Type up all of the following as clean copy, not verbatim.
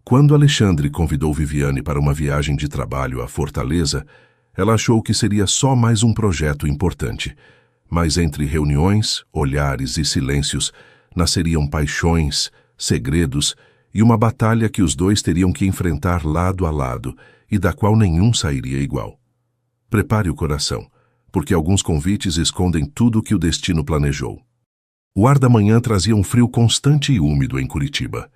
Quando Alexandre convidou Viviane para uma viagem de trabalho à Fortaleza, ela achou que seria só mais um projeto importante. Mas entre reuniões, olhares e silêncios, nasceriam paixões, segredos e uma batalha que os dois teriam que enfrentar lado a lado e da qual nenhum sairia igual. Prepare o coração, porque alguns convites escondem tudo o que o destino planejou. O ar da manhã trazia um frio constante e úmido em Curitiba.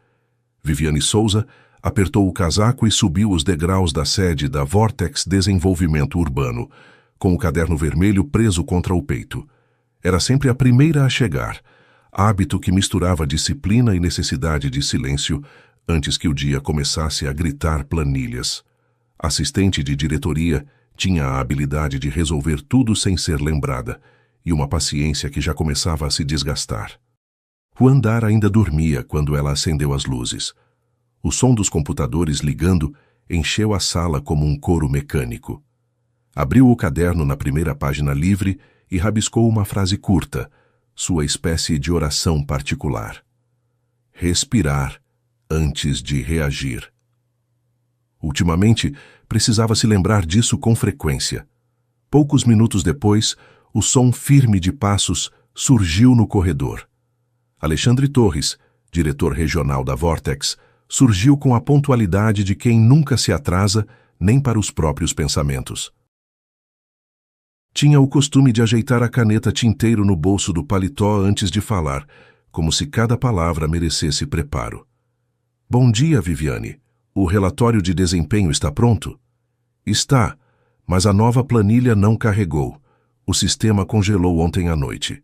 Viviane Souza apertou o casaco e subiu os degraus da sede da Vortex Desenvolvimento Urbano, com o caderno vermelho preso contra o peito. Era sempre a primeira a chegar, hábito que misturava disciplina e necessidade de silêncio antes que o dia começasse a gritar planilhas. Assistente de diretoria, tinha a habilidade de resolver tudo sem ser lembrada e uma paciência que já começava a se desgastar. O andar ainda dormia quando ela acendeu as luzes. O som dos computadores ligando encheu a sala como um coro mecânico. Abriu o caderno na primeira página livre e rabiscou uma frase curta, sua espécie de oração particular. Respirar antes de reagir. Ultimamente, precisava se lembrar disso com frequência. Poucos minutos depois, o som firme de passos surgiu no corredor. Alexandre Torres, diretor regional da Vortex, surgiu com a pontualidade de quem nunca se atrasa nem para os próprios pensamentos. Tinha o costume de ajeitar a caneta tinteiro no bolso do paletó antes de falar, como se cada palavra merecesse preparo. Bom dia, Viviane. O relatório de desempenho está pronto? Está, mas a nova planilha não carregou. O sistema congelou ontem à noite.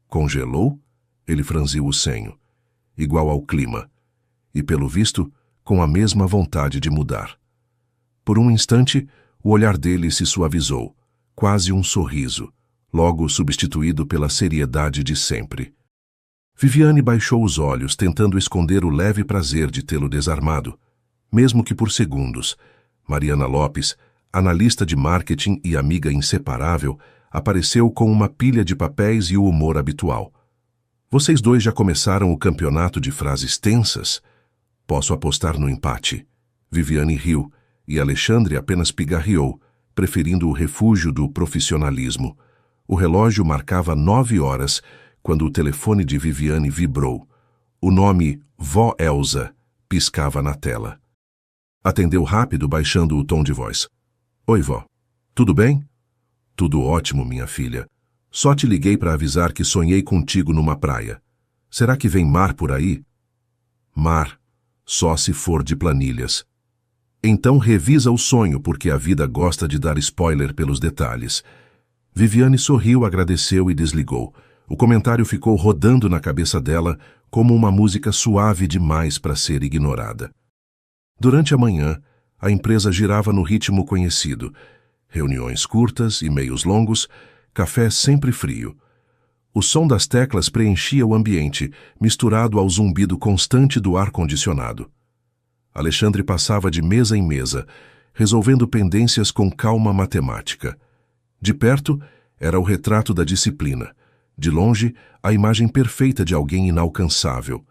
Congelou? Ele franziu o senho. Igual ao clima. E, pelo visto, com a mesma vontade de mudar. Por um instante, o olhar dele se suavizou, quase um sorriso, logo substituído pela seriedade de sempre. Viviane baixou os olhos, tentando esconder o leve prazer de tê-lo desarmado, mesmo que por segundos. Mariana Lopes, analista de marketing e amiga inseparável, apareceu com uma pilha de papéis e o humor habitual. Vocês dois já começaram o campeonato de frases tensas? Posso apostar no empate. Viviane riu, e Alexandre apenas pigarreou, preferindo o refúgio do profissionalismo. O relógio marcava 9 horas, quando o telefone de Viviane vibrou. O nome Vó Elza piscava na tela. Atendeu rápido, baixando o tom de voz. Oi, vó. Tudo bem? Tudo ótimo, minha filha. Só te liguei para avisar que sonhei contigo numa praia. Será que vem mar por aí? Mar. Só se for de planilhas. Então revisa o sonho, porque a vida gosta de dar spoiler pelos detalhes. Viviane sorriu, agradeceu e desligou. O comentário ficou rodando na cabeça dela como uma música suave demais para ser ignorada. Durante a manhã, a empresa girava no ritmo conhecido. Reuniões curtas, e-mails longos, café sempre frio. O som das teclas preenchia o ambiente, misturado ao zumbido constante do ar-condicionado. Alexandre passava de mesa em mesa, resolvendo pendências com calma matemática. De perto, era o retrato da disciplina. De longe, a imagem perfeita de alguém inalcançável.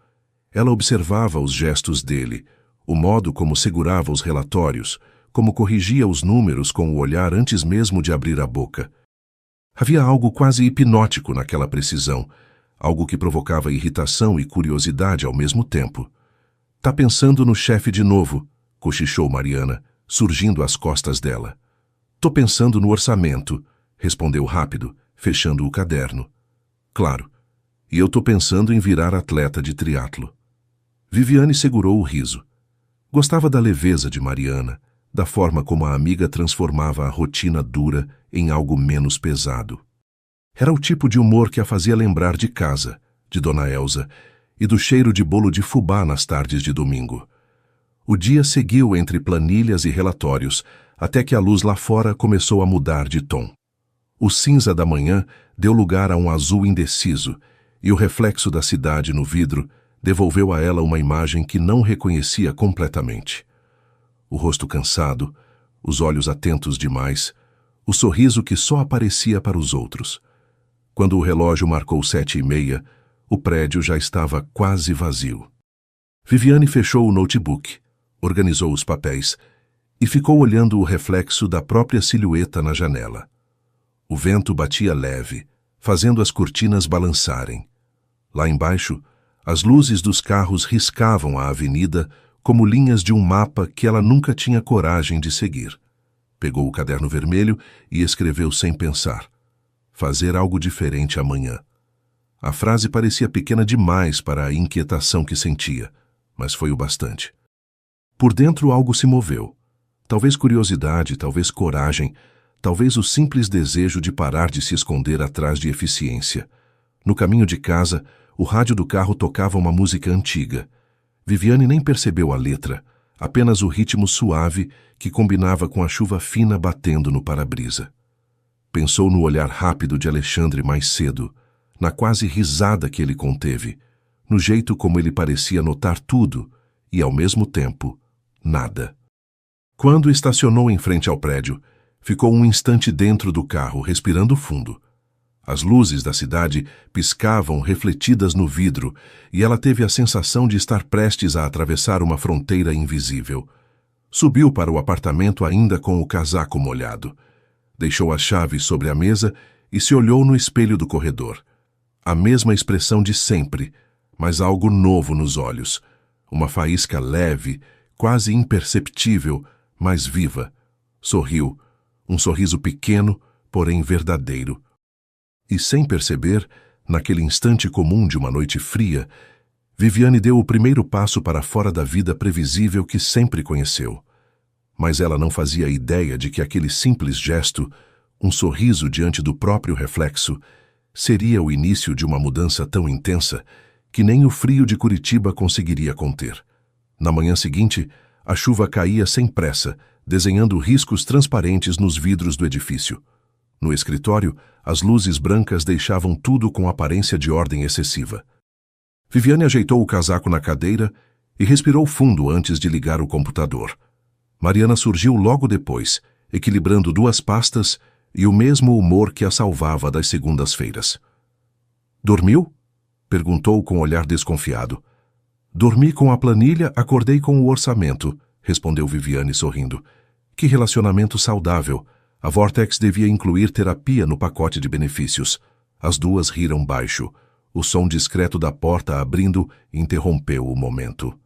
Ela observava os gestos dele, o modo como segurava os relatórios, como corrigia os números com o olhar antes mesmo de abrir a boca. Havia algo quase hipnótico naquela precisão, algo que provocava irritação e curiosidade ao mesmo tempo. Tá pensando no chefe de novo, cochichou Mariana, surgindo às costas dela. Tô pensando no orçamento, respondeu rápido, fechando o caderno. Claro, e eu tô pensando em virar atleta de triatlo. Viviane segurou o riso. Gostava da leveza de Mariana, da forma como a amiga transformava a rotina dura em algo menos pesado. Era o tipo de humor que a fazia lembrar de casa, de Dona Elza, e do cheiro de bolo de fubá nas tardes de domingo. O dia seguiu entre planilhas e relatórios, até que a luz lá fora começou a mudar de tom. O cinza da manhã deu lugar a um azul indeciso, e o reflexo da cidade no vidro devolveu a ela uma imagem que não reconhecia completamente. O rosto cansado, os olhos atentos demais, o sorriso que só aparecia para os outros. Quando o relógio marcou 7h30, o prédio já estava quase vazio. Viviane fechou o notebook, organizou os papéis e ficou olhando o reflexo da própria silhueta na janela. O vento batia leve, fazendo as cortinas balançarem. Lá embaixo, as luzes dos carros riscavam a avenida como linhas de um mapa que ela nunca tinha coragem de seguir. Pegou o caderno vermelho e escreveu sem pensar: fazer algo diferente amanhã. A frase parecia pequena demais para a inquietação que sentia, mas foi o bastante. Por dentro algo se moveu. Talvez curiosidade, talvez coragem, talvez o simples desejo de parar de se esconder atrás de eficiência. No caminho de casa, o rádio do carro tocava uma música antiga. Viviane nem percebeu a letra, apenas o ritmo suave que combinava com a chuva fina batendo no para-brisa. Pensou no olhar rápido de Alexandre mais cedo, na quase risada que ele conteve, no jeito como ele parecia notar tudo e, ao mesmo tempo, nada. Quando estacionou em frente ao prédio, ficou um instante dentro do carro, respirando fundo. As luzes da cidade piscavam refletidas no vidro e ela teve a sensação de estar prestes a atravessar uma fronteira invisível. Subiu para o apartamento ainda com o casaco molhado. Deixou as chaves sobre a mesa e se olhou no espelho do corredor. A mesma expressão de sempre, mas algo novo nos olhos. Uma faísca leve, quase imperceptível, mas viva. Sorriu, um sorriso pequeno, porém verdadeiro. E sem perceber, naquele instante comum de uma noite fria, Viviane deu o primeiro passo para fora da vida previsível que sempre conheceu. Mas ela não fazia ideia de que aquele simples gesto, um sorriso diante do próprio reflexo, seria o início de uma mudança tão intensa que nem o frio de Curitiba conseguiria conter. Na manhã seguinte, a chuva caía sem pressa, desenhando riscos transparentes nos vidros do edifício. No escritório, as luzes brancas deixavam tudo com aparência de ordem excessiva. Viviane ajeitou o casaco na cadeira e respirou fundo antes de ligar o computador. Mariana surgiu logo depois, equilibrando duas pastas e o mesmo humor que a salvava das segundas-feiras. "Dormiu?" perguntou com olhar desconfiado. "Dormi com a planilha, acordei com o orçamento", respondeu Viviane sorrindo. "Que relacionamento saudável. A Vortex devia incluir terapia no pacote de benefícios." As duas riram baixo. O som discreto da porta abrindo interrompeu o momento.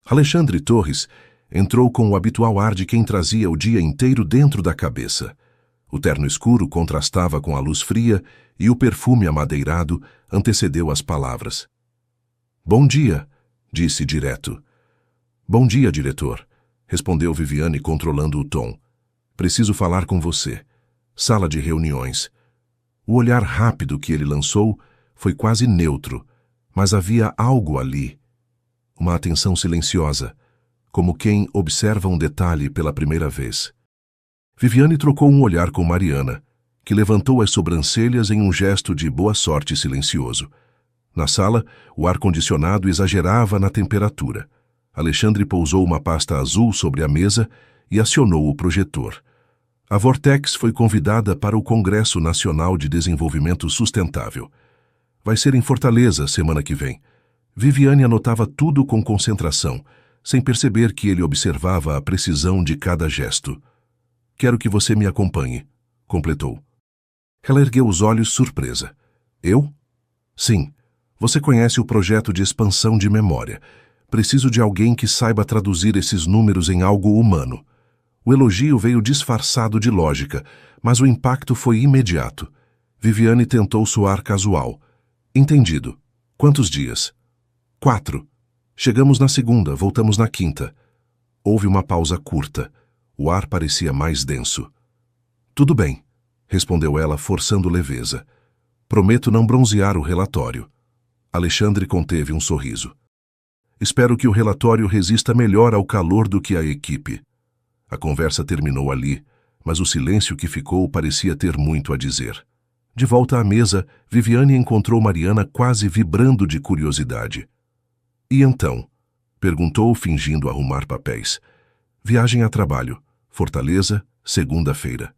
Alexandre Torres entrou com o habitual ar de quem trazia o dia inteiro dentro da cabeça. O terno escuro contrastava com a luz fria e o perfume amadeirado antecedeu as palavras. "Bom dia", disse direto. "Bom dia, diretor", respondeu Viviane controlando o tom. "Preciso falar com você. Sala de reuniões." O olhar rápido que ele lançou foi quase neutro, mas havia algo ali. Uma atenção silenciosa, como quem observa um detalhe pela primeira vez. Viviane trocou um olhar com Mariana, que levantou as sobrancelhas em um gesto de boa sorte silencioso. Na sala, o ar-condicionado exagerava na temperatura. Alexandre pousou uma pasta azul sobre a mesa e acionou o projetor. A Vortex foi convidada para o Congresso Nacional de Desenvolvimento Sustentável. Vai ser em Fortaleza semana que vem. Viviane anotava tudo com concentração, sem perceber que ele observava a precisão de cada gesto. "Quero que você me acompanhe", completou. Ela ergueu os olhos surpresa. "Eu?" "Sim. Você conhece o projeto de expansão de memória. Preciso de alguém que saiba traduzir esses números em algo humano." O elogio veio disfarçado de lógica, mas o impacto foi imediato. Viviane tentou soar casual. "Entendido. Quantos dias?" 4. Chegamos na segunda, voltamos na quinta." Houve uma pausa curta. O ar parecia mais denso. "Tudo bem", respondeu ela, forçando leveza. "Prometo não bronzear o relatório." Alexandre conteve um sorriso. "Espero que o relatório resista melhor ao calor do que a equipe." A conversa terminou ali, mas o silêncio que ficou parecia ter muito a dizer. De volta à mesa, Viviane encontrou Mariana quase vibrando de curiosidade. "E então?" perguntou, fingindo arrumar papéis. "Viagem a trabalho. Fortaleza, segunda-feira."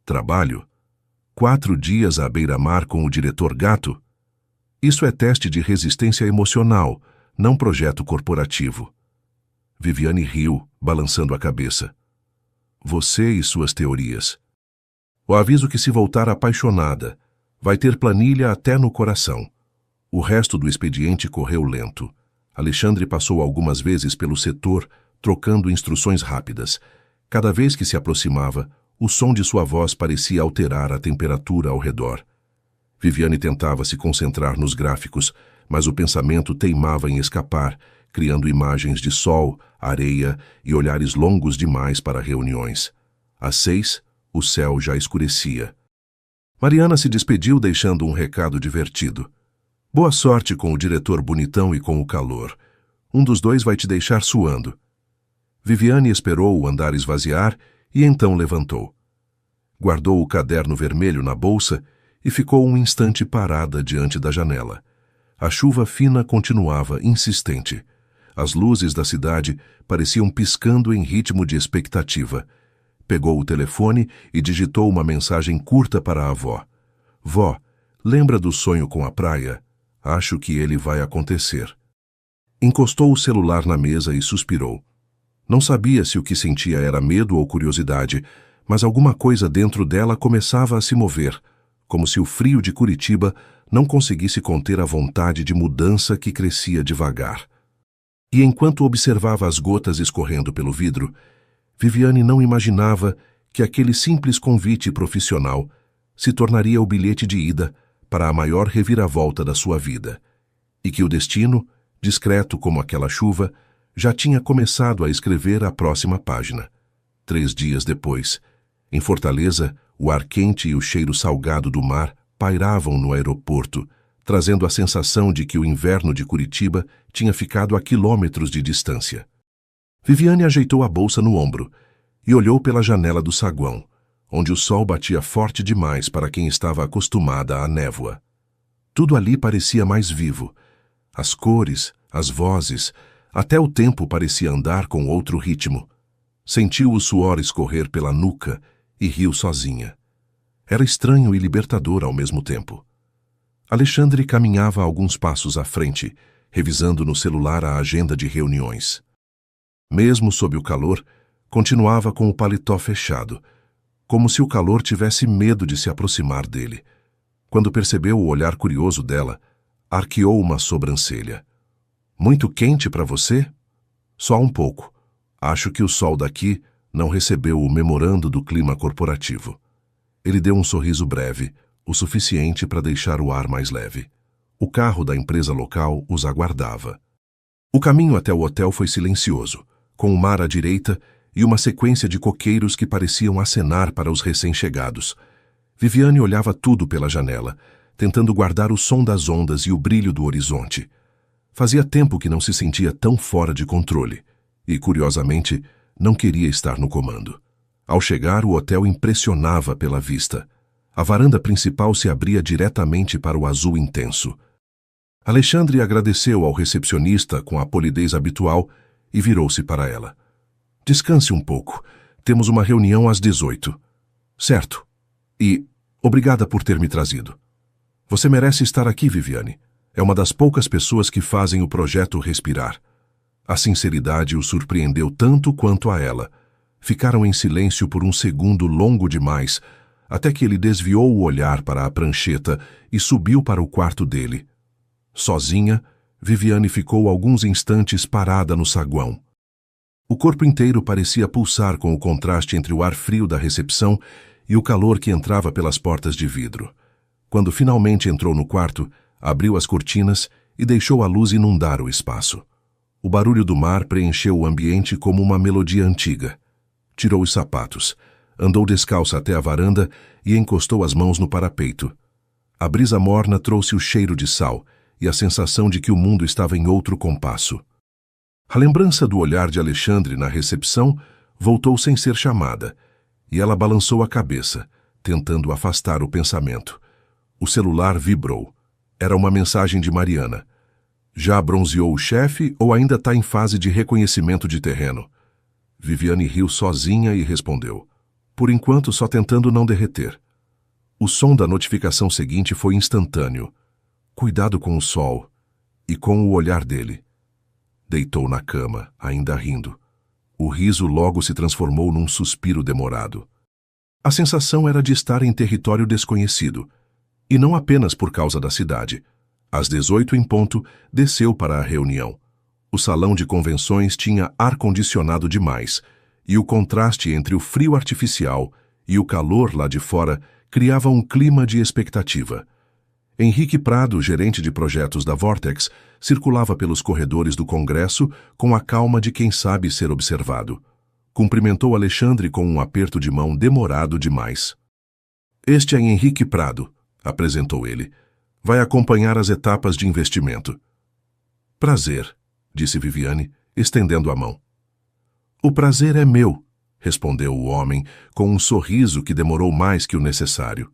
"Trabalho? 4 dias à beira-mar com o diretor Gato? Isso é teste de resistência emocional, não projeto corporativo." Viviane riu, balançando a cabeça. Você e suas teorias. O aviso que se voltar apaixonada. Vai ter planilha até no coração. O resto do expediente correu lento. Alexandre passou algumas vezes pelo setor, trocando instruções rápidas. Cada vez que se aproximava, o som de sua voz parecia alterar a temperatura ao redor. Viviane tentava se concentrar nos gráficos, mas o pensamento teimava em escapar, criando imagens de sol, areia e olhares longos demais para reuniões. Às 6, o céu já escurecia. Mariana se despediu deixando um recado divertido. Boa sorte com o diretor bonitão e com o calor. Um dos dois vai te deixar suando. Viviane esperou o andar esvaziar e então levantou. Guardou o caderno vermelho na bolsa e ficou um instante parada diante da janela. A chuva fina continuava insistente. As luzes da cidade pareciam piscando em ritmo de expectativa. Pegou o telefone e digitou uma mensagem curta para a avó. Vó, lembra do sonho com a praia? Acho que ele vai acontecer. Encostou o celular na mesa e suspirou. Não sabia se o que sentia era medo ou curiosidade, mas alguma coisa dentro dela começava a se mover, como se o frio de Curitiba não conseguisse conter a vontade de mudança que crescia devagar. E enquanto observava as gotas escorrendo pelo vidro, Viviane não imaginava que aquele simples convite profissional se tornaria o bilhete de ida para a maior reviravolta da sua vida, e que o destino, discreto como aquela chuva, já tinha começado a escrever a próxima página. 3 dias depois, em Fortaleza, o ar quente e o cheiro salgado do mar pairavam no aeroporto, trazendo a sensação de que o inverno de Curitiba tinha ficado a quilômetros de distância. Viviane ajeitou a bolsa no ombro e olhou pela janela do saguão, onde o sol batia forte demais para quem estava acostumada à névoa. Tudo ali parecia mais vivo. As cores, as vozes, até o tempo parecia andar com outro ritmo. Sentiu o suor escorrer pela nuca e riu sozinha. Era estranho e libertador ao mesmo tempo. Alexandre caminhava alguns passos à frente, revisando no celular a agenda de reuniões. Mesmo sob o calor, continuava com o paletó fechado, como se o calor tivesse medo de se aproximar dele. Quando percebeu o olhar curioso dela, arqueou uma sobrancelha. Muito quente para você? Só um pouco. Acho que o sol daqui não recebeu o memorando do clima corporativo. Ele deu um sorriso breve, o suficiente para deixar o ar mais leve. O carro da empresa local os aguardava. O caminho até o hotel foi silencioso, com o mar à direita e uma sequência de coqueiros que pareciam acenar para os recém-chegados. Viviane olhava tudo pela janela, tentando guardar o som das ondas e o brilho do horizonte. Fazia tempo que não se sentia tão fora de controle e, curiosamente, não queria estar no comando. Ao chegar, o hotel impressionava pela vista. A varanda principal se abria diretamente para o azul intenso. Alexandre agradeceu ao recepcionista com a polidez habitual e virou-se para ela. Descanse um pouco. Temos uma reunião às 18. Certo. E obrigada por ter me trazido. Você merece estar aqui, Viviane. É uma das poucas pessoas que fazem o projeto respirar. A sinceridade o surpreendeu tanto quanto a ela. Ficaram em silêncio por um segundo longo demais, até que ele desviou o olhar para a prancheta e subiu para o quarto dele. Sozinha, Viviane ficou alguns instantes parada no saguão. O corpo inteiro parecia pulsar com o contraste entre o ar frio da recepção e o calor que entrava pelas portas de vidro. Quando finalmente entrou no quarto, abriu as cortinas e deixou a luz inundar o espaço. O barulho do mar preencheu o ambiente como uma melodia antiga. Tirou os sapatos, andou descalça até a varanda e encostou as mãos no parapeito. A brisa morna trouxe o cheiro de sal e a sensação de que o mundo estava em outro compasso. A lembrança do olhar de Alexandre na recepção voltou sem ser chamada, e ela balançou a cabeça, tentando afastar o pensamento. O celular vibrou. Era uma mensagem de Mariana. Já bronzeou o chefe ou ainda está em fase de reconhecimento de terreno? Viviane riu sozinha e respondeu. Por enquanto, só tentando não derreter. O som da notificação seguinte foi instantâneo. Cuidado com o sol e com o olhar dele. deitou na cama, ainda rindo. O riso logo se transformou num suspiro demorado. A sensação era de estar em território desconhecido, e não apenas por causa da cidade. Às 18 em ponto, desceu para a reunião. O salão de convenções tinha ar-condicionado demais, e o contraste entre o frio artificial e o calor lá de fora criava um clima de expectativa. Henrique Prado, gerente de projetos da Vortex, circulava pelos corredores do Congresso com a calma de quem sabe ser observado. Cumprimentou Alexandre com um aperto de mão demorado demais. "Este é Henrique Prado", apresentou ele. "Vai acompanhar as etapas de investimento." "Prazer", disse Viviane, estendendo a mão. "O prazer é meu", respondeu o homem, com um sorriso que demorou mais que o necessário.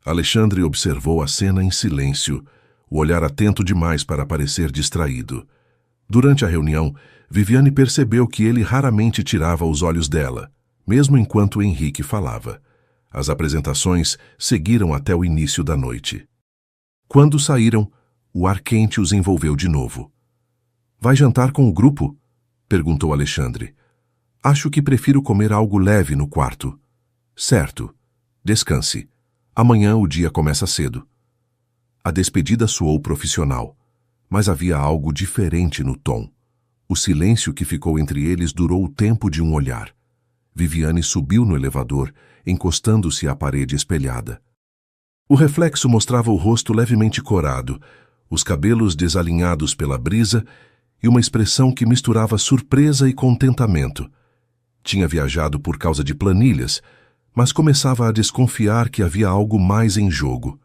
Alexandre observou a cena em silêncio, o olhar atento demais para parecer distraído. Durante a reunião, Viviane percebeu que ele raramente tirava os olhos dela, mesmo enquanto Henrique falava. As apresentações seguiram até o início da noite. Quando saíram, o ar quente os envolveu de novo. "Vai jantar com o grupo?" perguntou Alexandre. "Acho que prefiro comer algo leve no quarto." "Certo. Descanse. Amanhã o dia começa cedo." A despedida soou profissional, mas havia algo diferente no tom. O silêncio que ficou entre eles durou o tempo de um olhar. Viviane subiu no elevador, encostando-se à parede espelhada. O reflexo mostrava o rosto levemente corado, os cabelos desalinhados pela brisa e uma expressão que misturava surpresa e contentamento. Tinha viajado por causa de planilhas, mas começava a desconfiar que havia algo mais em jogo.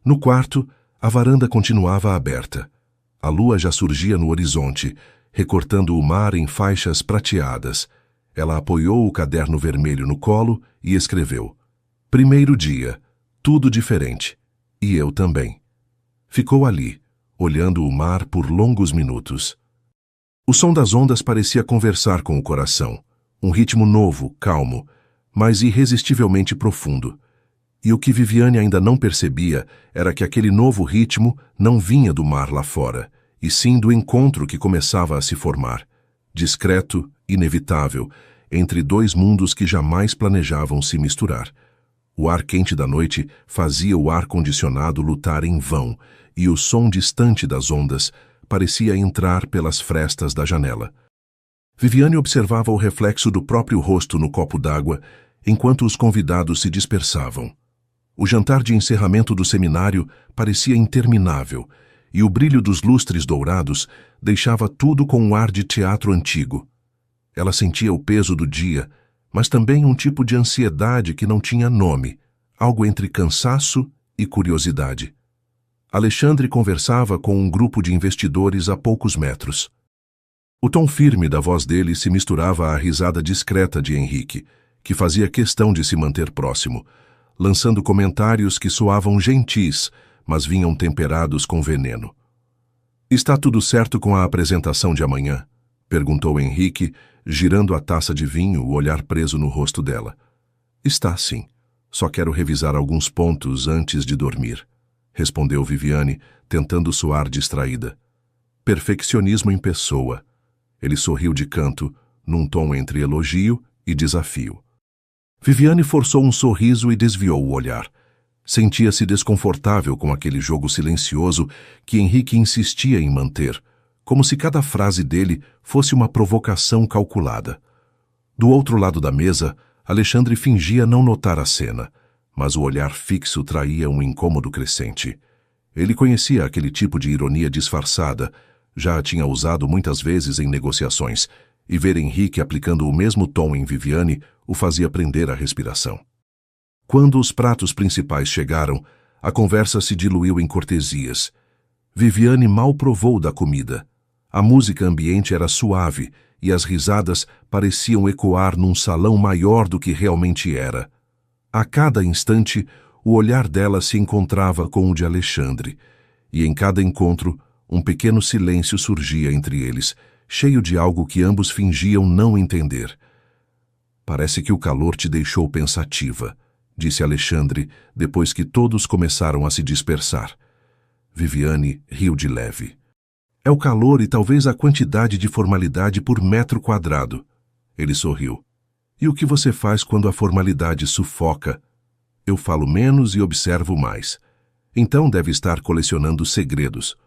No quarto, a varanda continuava aberta. A lua já surgia no horizonte, recortando o mar em faixas prateadas. Ela apoiou o caderno vermelho no colo e escreveu: "Primeiro dia, tudo diferente. E eu também." Ficou ali, olhando o mar por longos minutos. O som das ondas parecia conversar com o coração. Um ritmo novo, calmo, mas irresistivelmente profundo. E o que Viviane ainda não percebia era que aquele novo ritmo não vinha do mar lá fora, e sim do encontro que começava a se formar, discreto, inevitável, entre dois mundos que jamais planejavam se misturar. O ar quente da noite fazia o ar-condicionado lutar em vão, e o som distante das ondas parecia entrar pelas frestas da janela. Viviane observava o reflexo do próprio rosto no copo d'água, enquanto os convidados se dispersavam. O jantar de encerramento do seminário parecia interminável, e o brilho dos lustres dourados deixava tudo com um ar de teatro antigo. Ela sentia o peso do dia, mas também um tipo de ansiedade que não tinha nome, algo entre cansaço e curiosidade. Alexandre conversava com um grupo de investidores a poucos metros. O tom firme da voz dele se misturava à risada discreta de Henrique, que fazia questão de se manter próximo, lançando comentários que soavam gentis, mas vinham temperados com veneno. "Está tudo certo com a apresentação de amanhã?" perguntou Henrique, girando a taça de vinho, o olhar preso no rosto dela. "Está sim. Só quero revisar alguns pontos antes de dormir", respondeu Viviane, tentando soar distraída. Perfeccionismo em pessoa. Ele sorriu de canto, num tom entre elogio e desafio. Viviane forçou um sorriso e desviou o olhar. Sentia-se desconfortável com aquele jogo silencioso que Henrique insistia em manter, como se cada frase dele fosse uma provocação calculada. Do outro lado da mesa, Alexandre fingia não notar a cena, mas o olhar fixo traía um incômodo crescente. Ele conhecia aquele tipo de ironia disfarçada, já a tinha usado muitas vezes em negociações, e ver Henrique aplicando o mesmo tom em Viviane o fazia prender a respiração. Quando os pratos principais chegaram, a conversa se diluiu em cortesias. Viviane mal provou da comida. A música ambiente era suave e as risadas pareciam ecoar num salão maior do que realmente era. A cada instante, o olhar dela se encontrava com o de Alexandre, e em cada encontro, um pequeno silêncio surgia entre eles, cheio de algo que ambos fingiam não entender. "Parece que o calor te deixou pensativa", disse Alexandre, depois que todos começaram a se dispersar. Viviane riu de leve. É o calor e talvez a quantidade de formalidade por metro quadrado. Ele sorriu. E o que você faz quando a formalidade sufoca? Eu falo menos e observo mais. Então deve estar colecionando segredos.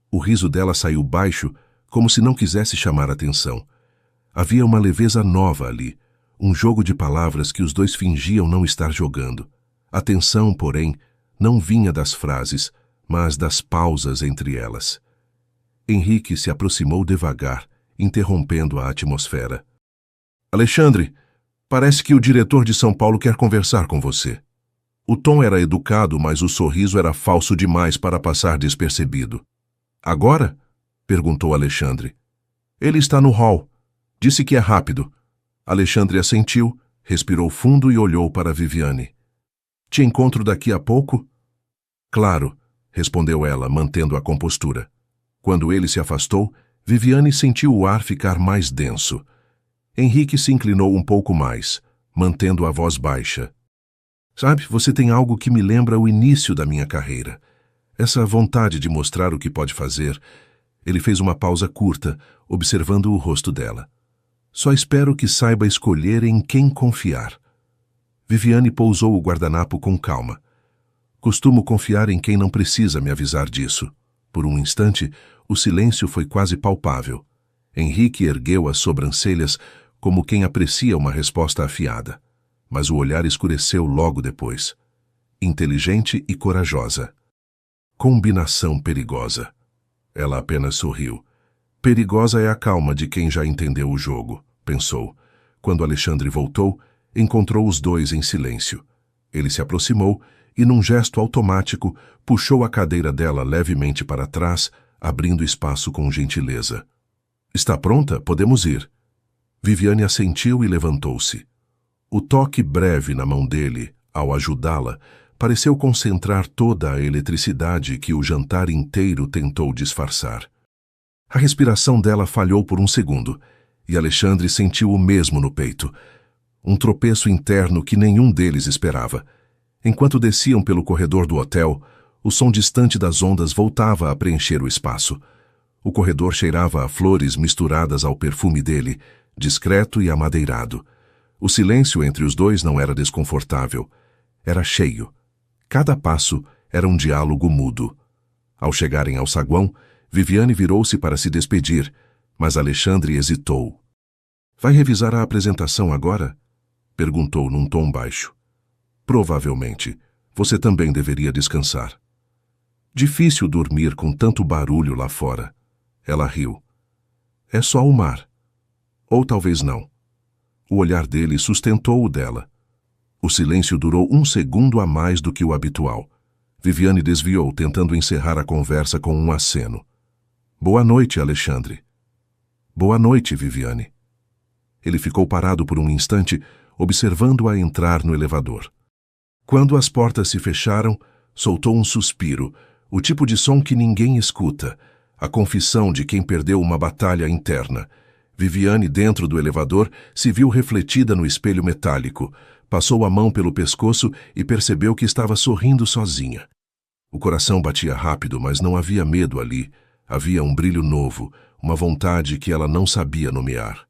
O riso dela saiu baixo, como se não quisesse chamar atenção. Havia uma leveza nova ali, um jogo de palavras que os dois fingiam não estar jogando. A tensão, porém, não vinha das frases, mas das pausas entre elas. Henrique se aproximou devagar, interrompendo a atmosfera. Alexandre, parece que o diretor de São Paulo quer conversar com você. O tom era educado, mas o sorriso era falso demais para passar despercebido. Agora? Perguntou Alexandre. Ele está no hall. Disse que é rápido. Alexandre assentiu, respirou fundo e olhou para Viviane. Te encontro daqui a pouco? Claro, respondeu ela, mantendo a compostura. Quando ele se afastou, Viviane sentiu o ar ficar mais denso. Henrique se inclinou um pouco mais, mantendo a voz baixa. Sabe, você tem algo que me lembra o início da minha carreira. Essa vontade de mostrar o que pode fazer. Ele fez uma pausa curta, observando o rosto dela. Só espero que saiba escolher em quem confiar. Viviane pousou o guardanapo com calma. Costumo confiar em quem não precisa me avisar disso. Por um instante, o silêncio foi quase palpável. Henrique ergueu as sobrancelhas como quem aprecia uma resposta afiada. Mas o olhar escureceu logo depois. Inteligente e corajosa. Combinação perigosa. Ela apenas sorriu. Perigosa é a calma de quem já entendeu o jogo, pensou. Quando Alexandre voltou, encontrou os dois em silêncio. Ele se aproximou e, num gesto automático, puxou a cadeira dela levemente para trás, abrindo espaço com gentileza. Está pronta? Podemos ir. Viviane assentiu e levantou-se. O toque breve na mão dele, ao ajudá-la, pareceu concentrar toda a eletricidade que o jantar inteiro tentou disfarçar. A respiração dela falhou por um segundo, e Alexandre sentiu o mesmo no peito. Um tropeço interno que nenhum deles esperava. Enquanto desciam pelo corredor do hotel, o som distante das ondas voltava a preencher o espaço. O corredor cheirava a flores misturadas ao perfume dele, discreto e amadeirado. O silêncio entre os dois não era desconfortável. Era cheio. Cada passo era um diálogo mudo. Ao chegarem ao saguão, Viviane virou-se para se despedir, mas Alexandre hesitou. Vai revisar a apresentação agora? Perguntou num tom baixo. Provavelmente. Você também deveria descansar. Difícil dormir com tanto barulho lá fora. Ela riu. É só o mar. Ou talvez não. O olhar dele sustentou o dela. O silêncio durou um segundo a mais do que o habitual. Viviane desviou, tentando encerrar a conversa com um aceno. Boa noite, Alexandre. Boa noite, Viviane. Ele ficou parado por um instante, observando-a entrar no elevador. Quando as portas se fecharam, soltou um suspiro, o tipo de som que ninguém escuta, a confissão de quem perdeu uma batalha interna. Viviane, dentro do elevador, se viu refletida no espelho metálico, passou a mão pelo pescoço e percebeu que estava sorrindo sozinha. O coração batia rápido, mas não havia medo ali. Havia um brilho novo, uma vontade que ela não sabia nomear.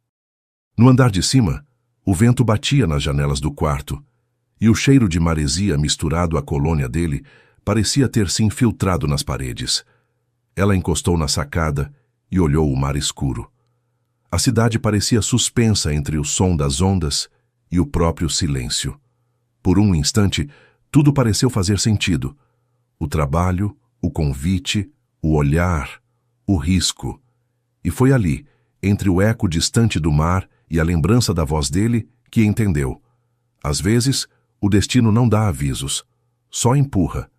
No andar de cima, o vento batia nas janelas do quarto, e o cheiro de maresia misturado à colônia dele parecia ter se infiltrado nas paredes. Ela encostou na sacada e olhou o mar escuro. A cidade parecia suspensa entre o som das ondas e o próprio silêncio. Por um instante, tudo pareceu fazer sentido. O trabalho, o convite, o olhar, o risco. E foi ali, entre o eco distante do mar e a lembrança da voz dele, que entendeu. Às vezes, o destino não dá avisos, só empurra.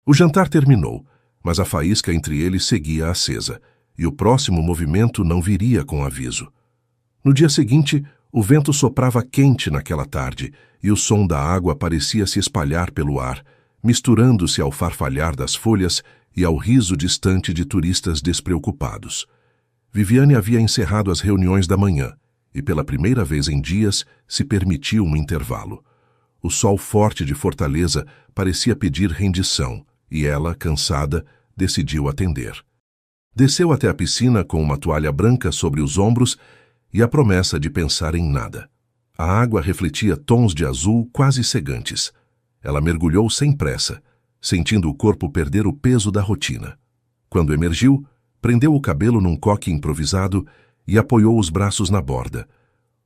O jantar terminou, mas a faísca entre eles seguia acesa, e o próximo movimento não viria com aviso. No dia seguinte, o vento soprava quente naquela tarde, e o som da água parecia se espalhar pelo ar, misturando-se ao farfalhar das folhas e ao riso distante de turistas despreocupados. Viviane havia encerrado as reuniões da manhã, e pela primeira vez em dias se permitiu um intervalo. O sol forte de Fortaleza parecia pedir rendição, e ela, cansada, decidiu atender. Desceu até a piscina com uma toalha branca sobre os ombros e a promessa de pensar em nada. A água refletia tons de azul quase cegantes. Ela mergulhou sem pressa, sentindo o corpo perder o peso da rotina. Quando emergiu, prendeu o cabelo num coque improvisado e apoiou os braços na borda,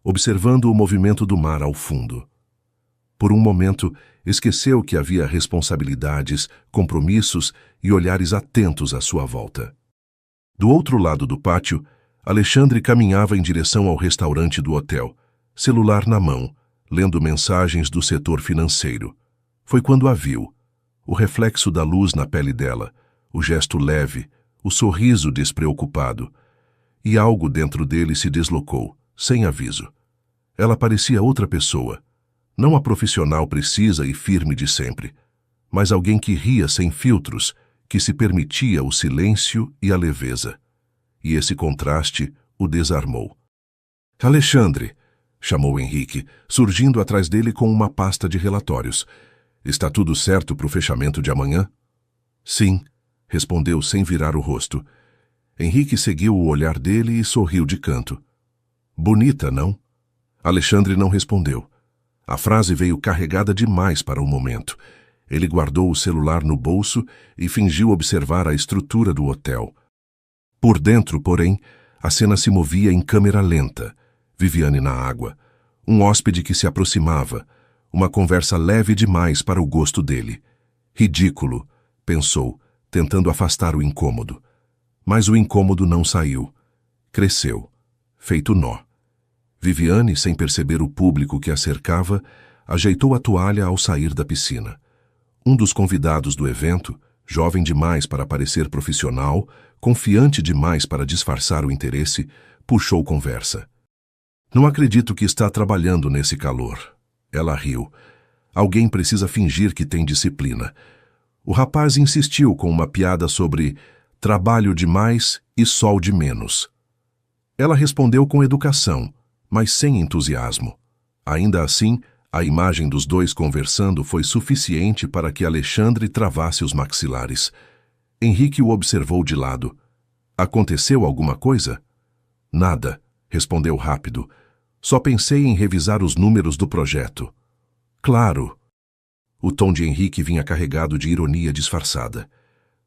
observando o movimento do mar ao fundo. Por um momento, esqueceu que havia responsabilidades, compromissos e olhares atentos à sua volta. Do outro lado do pátio, Alexandre caminhava em direção ao restaurante do hotel, celular na mão, lendo mensagens do setor financeiro. Foi quando a viu. O reflexo da luz na pele dela, o gesto leve, o sorriso despreocupado. E algo dentro dele se deslocou, sem aviso. Ela parecia outra pessoa. Não a profissional precisa e firme de sempre, mas alguém que ria sem filtros, que se permitia o silêncio e a leveza. E esse contraste o desarmou. Alexandre, chamou Henrique, surgindo atrás dele com uma pasta de relatórios. Está tudo certo para o fechamento de amanhã? Sim, respondeu sem virar o rosto. Henrique seguiu o olhar dele e sorriu de canto. Bonita, não? Alexandre não respondeu. A frase veio carregada demais para o momento. Ele guardou o celular no bolso e fingiu observar a estrutura do hotel. Por dentro, porém, a cena se movia em câmera lenta. Viviane na água. Um hóspede que se aproximava. Uma conversa leve demais para o gosto dele. Ridículo, pensou, tentando afastar o incômodo. Mas o incômodo não saiu. Cresceu, feito nó. Viviane, sem perceber o público que a cercava, ajeitou a toalha ao sair da piscina. Um dos convidados do evento, jovem demais para parecer profissional, confiante demais para disfarçar o interesse, puxou conversa. Não acredito que está trabalhando nesse calor. Ela riu. Alguém precisa fingir que tem disciplina. O rapaz insistiu com uma piada sobre trabalho demais e sol de menos. Ela respondeu com educação, mas sem entusiasmo. Ainda assim, a imagem dos dois conversando foi suficiente para que Alexandre travasse os maxilares. Henrique o observou de lado. Aconteceu alguma coisa? Nada, respondeu rápido. Só pensei em revisar os números do projeto. Claro. O tom de Henrique vinha carregado de ironia disfarçada.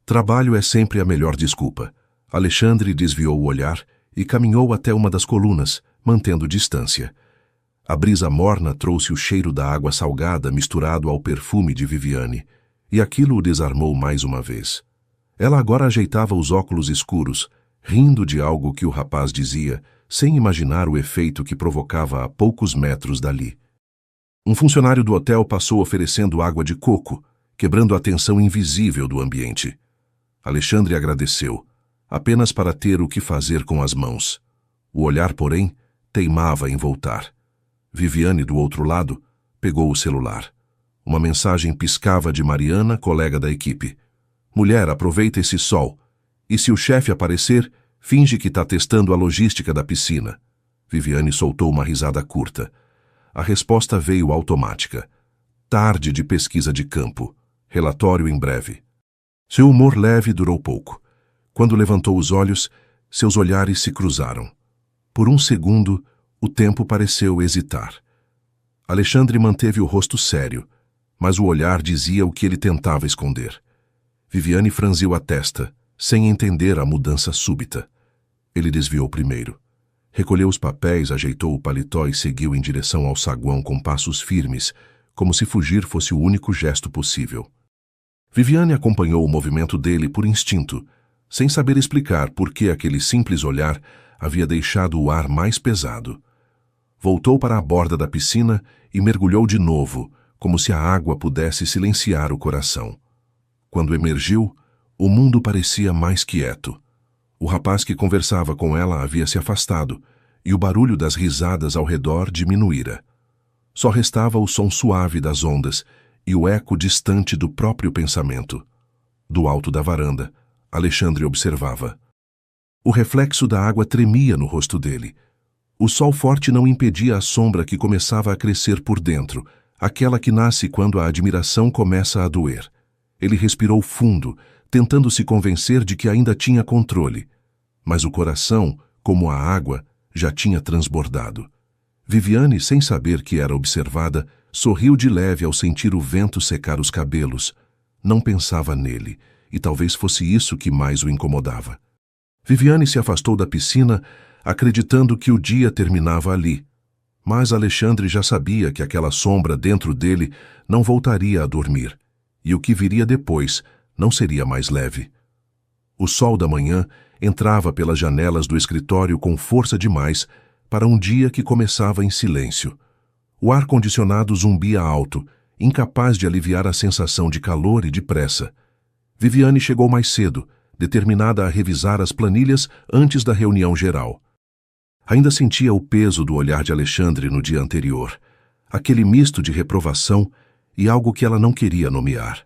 Trabalho é sempre a melhor desculpa. Alexandre desviou o olhar e caminhou até uma das colunas, mantendo distância. A brisa morna trouxe o cheiro da água salgada misturado ao perfume de Viviane, e aquilo o desarmou mais uma vez. Ela agora ajeitava os óculos escuros, rindo de algo que o rapaz dizia, sem imaginar o efeito que provocava a poucos metros dali. Um funcionário do hotel passou oferecendo água de coco, quebrando a tensão invisível do ambiente. Alexandre agradeceu, apenas para ter o que fazer com as mãos. O olhar, porém, teimava em voltar. Viviane, do outro lado, pegou o celular. Uma mensagem piscava de Mariana, colega da equipe. Mulher, aproveita esse sol. E se o chefe aparecer, finge que está testando a logística da piscina. Viviane soltou uma risada curta. A resposta veio automática. Tarde de pesquisa de campo. Relatório em breve. Seu humor leve durou pouco. Quando levantou os olhos, seus olhares se cruzaram. Por um segundo, o tempo pareceu hesitar. Alexandre manteve o rosto sério, mas o olhar dizia o que ele tentava esconder. Viviane franziu a testa, sem entender a mudança súbita. Ele desviou primeiro. Recolheu os papéis, ajeitou o paletó e seguiu em direção ao saguão com passos firmes, como se fugir fosse o único gesto possível. Viviane acompanhou o movimento dele por instinto, sem saber explicar por que aquele simples olhar havia deixado o ar mais pesado. Voltou para a borda da piscina e mergulhou de novo, como se a água pudesse silenciar o coração. Quando emergiu, o mundo parecia mais quieto. O rapaz que conversava com ela havia se afastado, e o barulho das risadas ao redor diminuíra. Só restava o som suave das ondas e o eco distante do próprio pensamento. Do alto da varanda, Alexandre observava. O reflexo da água tremia no rosto dele. O sol forte não impedia a sombra que começava a crescer por dentro, aquela que nasce quando a admiração começa a doer. Ele respirou fundo, tentando se convencer de que ainda tinha controle, Mas o coração, como a água, já tinha transbordado. Viviane, sem saber que era observada, sorriu de leve ao sentir o vento secar os cabelos. Não pensava nele, e talvez fosse isso que mais o incomodava. Viviane se afastou da piscina, acreditando que o dia terminava ali. Mas Alexandre já sabia que aquela sombra dentro dele não voltaria a dormir, e o que viria depois não seria mais leve. O sol da manhã entrava pelas janelas do escritório com força demais para um dia que começava em silêncio. O ar-condicionado zumbia alto, incapaz de aliviar a sensação de calor e de pressa. Viviane chegou mais cedo, determinada a revisar as planilhas antes da reunião geral. Ainda sentia o peso do olhar de Alexandre no dia anterior, aquele misto de reprovação e algo que ela não queria nomear.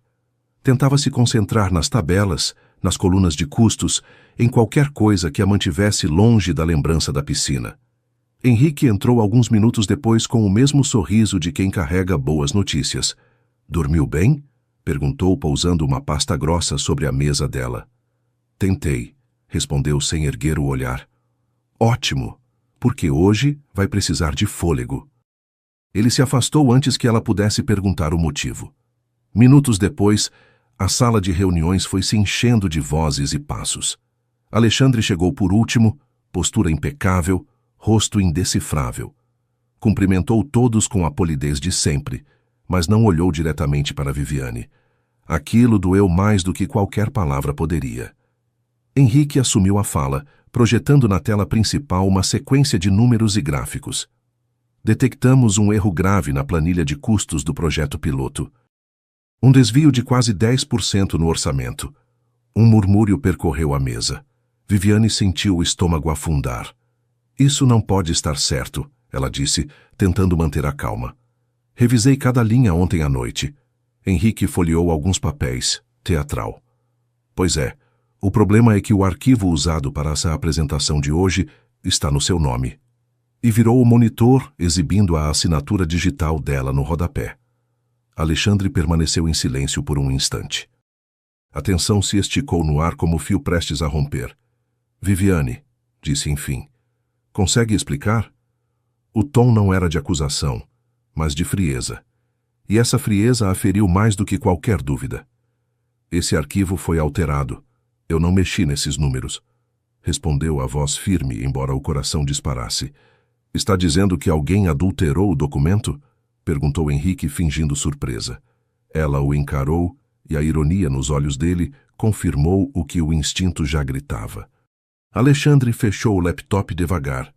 Tentava se concentrar nas tabelas, nas colunas de custos, em qualquer coisa que a mantivesse longe da lembrança da piscina. Henrique entrou alguns minutos depois com o mesmo sorriso de quem carrega boas notícias. "Dormiu bem?" perguntou, pousando uma pasta grossa sobre a mesa dela. "Tentei", respondeu sem erguer o olhar. "Ótimo, porque hoje vai precisar de fôlego." Ele se afastou antes que ela pudesse perguntar o motivo. Minutos depois, a sala de reuniões foi se enchendo de vozes e passos. Alexandre chegou por último, postura impecável, rosto indecifrável. Cumprimentou todos com a polidez de sempre, mas não olhou diretamente para Viviane. Aquilo doeu mais do que qualquer palavra poderia. Henrique assumiu a fala, projetando na tela principal uma sequência de números e gráficos. "Detectamos um erro grave na planilha de custos do projeto piloto. Um desvio de quase 10% no orçamento." Um murmúrio percorreu a mesa. Viviane sentiu o estômago afundar. "Isso não pode estar certo", ela disse, tentando manter a calma. "Revisei cada linha ontem à noite." Henrique folheou alguns papéis, teatral. "Pois é, o problema é que o arquivo usado para essa apresentação de hoje está no seu nome." E virou o monitor, exibindo a assinatura digital dela no rodapé. Alexandre permaneceu em silêncio por um instante. A tensão se esticou no ar como fio prestes a romper. "Viviane", disse enfim, "consegue explicar?" O tom não era de acusação, mas de frieza. E essa frieza a feriu mais do que qualquer dúvida. "Esse arquivo foi alterado. Eu não mexi nesses números", respondeu a voz firme, embora o coração disparasse. "Está dizendo que alguém adulterou o documento?" perguntou Henrique, fingindo surpresa. Ela o encarou e a ironia nos olhos dele confirmou o que o instinto já gritava. Alexandre fechou o laptop devagar.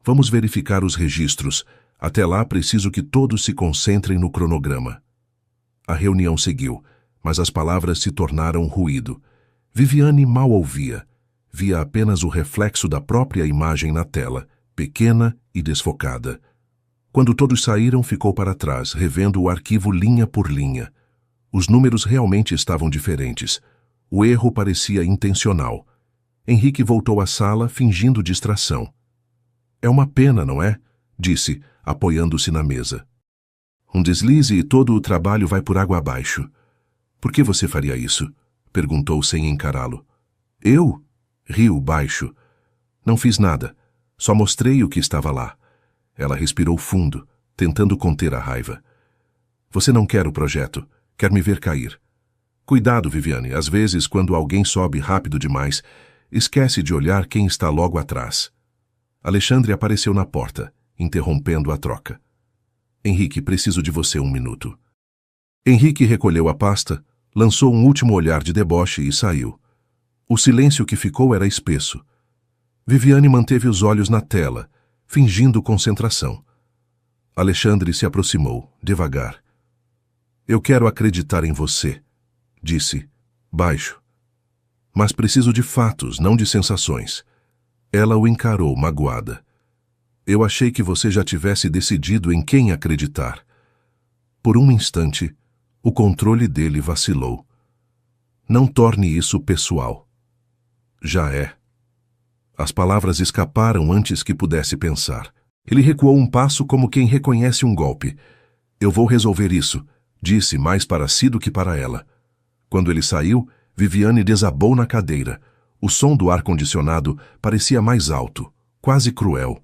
"Vamos verificar os registros. Até lá preciso que todos se concentrem no cronograma." A reunião seguiu, mas as palavras se tornaram ruído. Viviane mal ouvia. Via apenas o reflexo da própria imagem na tela, pequena e desfocada. Quando todos saíram, ficou para trás, revendo o arquivo linha por linha. Os números realmente estavam diferentes. O erro parecia intencional. Henrique voltou à sala, fingindo distração. "É uma pena, não é?" disse, apoiando-se na mesa. "Um deslize e todo o trabalho vai por água abaixo." "Por que você faria isso?" perguntou sem encará-lo. "Eu?" riu baixo. "Não fiz nada. Só mostrei o que estava lá." Ela respirou fundo, tentando conter a raiva. "Você não quer o projeto. Quer me ver cair." "Cuidado, Viviane. Às vezes, quando alguém sobe rápido demais, esquece de olhar quem está logo atrás." Alexandre apareceu na porta, interrompendo a troca. "Henrique, preciso de você um minuto." Henrique recolheu a pasta, lançou um último olhar de deboche e saiu. O silêncio que ficou era espesso. Viviane manteve os olhos na tela, fingindo concentração. Alexandre se aproximou, devagar. "Eu quero acreditar em você", disse, baixo. "Mas preciso de fatos, não de sensações." Ela o encarou, magoada. "Eu achei que você já tivesse decidido em quem acreditar." Por um instante, o controle dele vacilou. "Não torne isso pessoal." "Já é." As palavras escaparam antes que pudesse pensar. Ele recuou um passo como quem reconhece um golpe. "Eu vou resolver isso", disse mais para si do que para ela. Quando ele saiu, Viviane desabou na cadeira. O som do ar-condicionado parecia mais alto, quase cruel.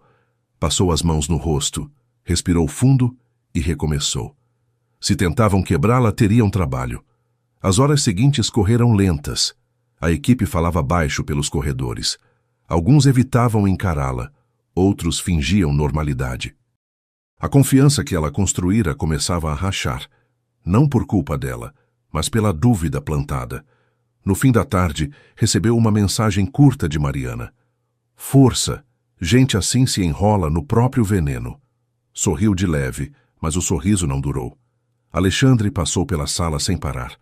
Passou as mãos no rosto, respirou fundo e recomeçou. Se tentavam quebrá-la, teriam trabalho. As horas seguintes correram lentas. A equipe falava baixo pelos corredores. Alguns evitavam encará-la, outros fingiam normalidade. A confiança que ela construíra começava a rachar, não por culpa dela, mas pela dúvida plantada. No fim da tarde, recebeu uma mensagem curta de Mariana. Força! Gente assim se enrola no próprio veneno. Sorriu de leve, mas o sorriso não durou. Alexandre passou pela sala sem parar.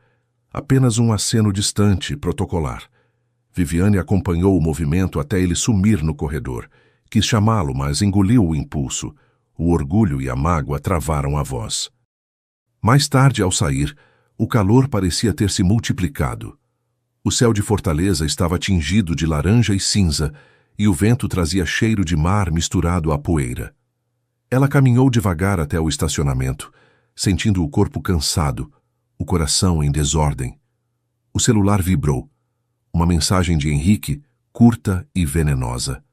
Apenas um aceno distante, protocolar. Viviane acompanhou o movimento até ele sumir no corredor. Quis chamá-lo, mas engoliu o impulso. O orgulho e a mágoa travaram a voz. Mais tarde, ao sair, o calor parecia ter se multiplicado. O céu de Fortaleza estava tingido de laranja e cinza, e o vento trazia cheiro de mar misturado à poeira. Ela caminhou devagar até o estacionamento, sentindo o corpo cansado, o coração em desordem. O celular vibrou. Uma mensagem de Henrique, curta e venenosa.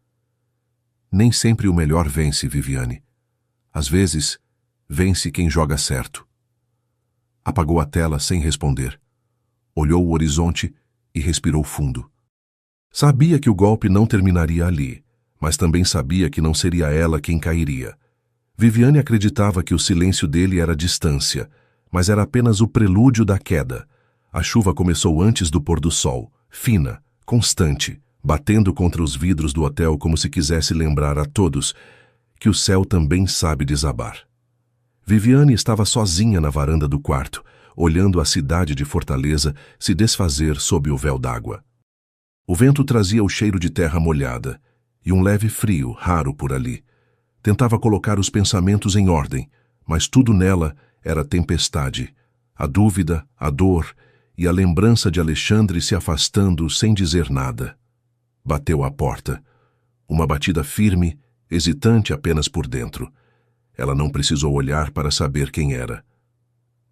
Nem sempre o melhor vence, Viviane. Às vezes, vence quem joga certo. Apagou a tela sem responder. Olhou o horizonte e respirou fundo. Sabia que o golpe não terminaria ali, mas também sabia que não seria ela quem cairia. Viviane acreditava que o silêncio dele era distância, mas era apenas o prelúdio da queda. A chuva começou antes do pôr do sol, fina, constante, batendo contra os vidros do hotel como se quisesse lembrar a todos que o céu também sabe desabar. Viviane estava sozinha na varanda do quarto, olhando a cidade de Fortaleza se desfazer sob o véu d'água. O vento trazia o cheiro de terra molhada e um leve frio raro por ali. Tentava colocar os pensamentos em ordem, mas tudo nela era tempestade. A dúvida, a dor e a lembrança de Alexandre se afastando sem dizer nada. Bateu à porta. Uma batida firme, hesitante apenas por dentro. Ela não precisou olhar para saber quem era.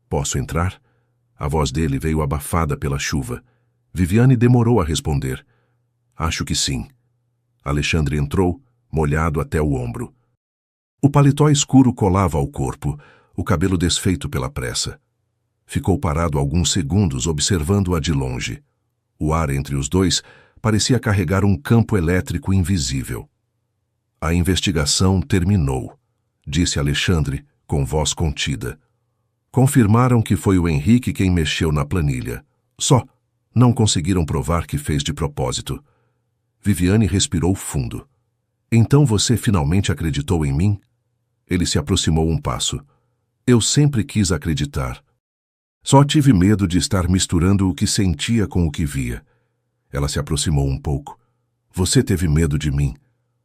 Posso entrar? A voz dele veio abafada pela chuva. Viviane demorou a responder. Acho que sim. Alexandre entrou, molhado até o ombro. O paletó escuro colava ao corpo, o cabelo desfeito pela pressa. Ficou parado alguns segundos observando-a de longe. O ar entre os dois parecia carregar um campo elétrico invisível. A investigação terminou, disse Alexandre, com voz contida. Confirmaram que foi o Henrique quem mexeu na planilha. Só não conseguiram provar que fez de propósito. Viviane respirou fundo. Então você finalmente acreditou em mim? Ele se aproximou um passo. Eu sempre quis acreditar. Só tive medo de estar misturando o que sentia com o que via. Ela se aproximou um pouco. Você teve medo de mim.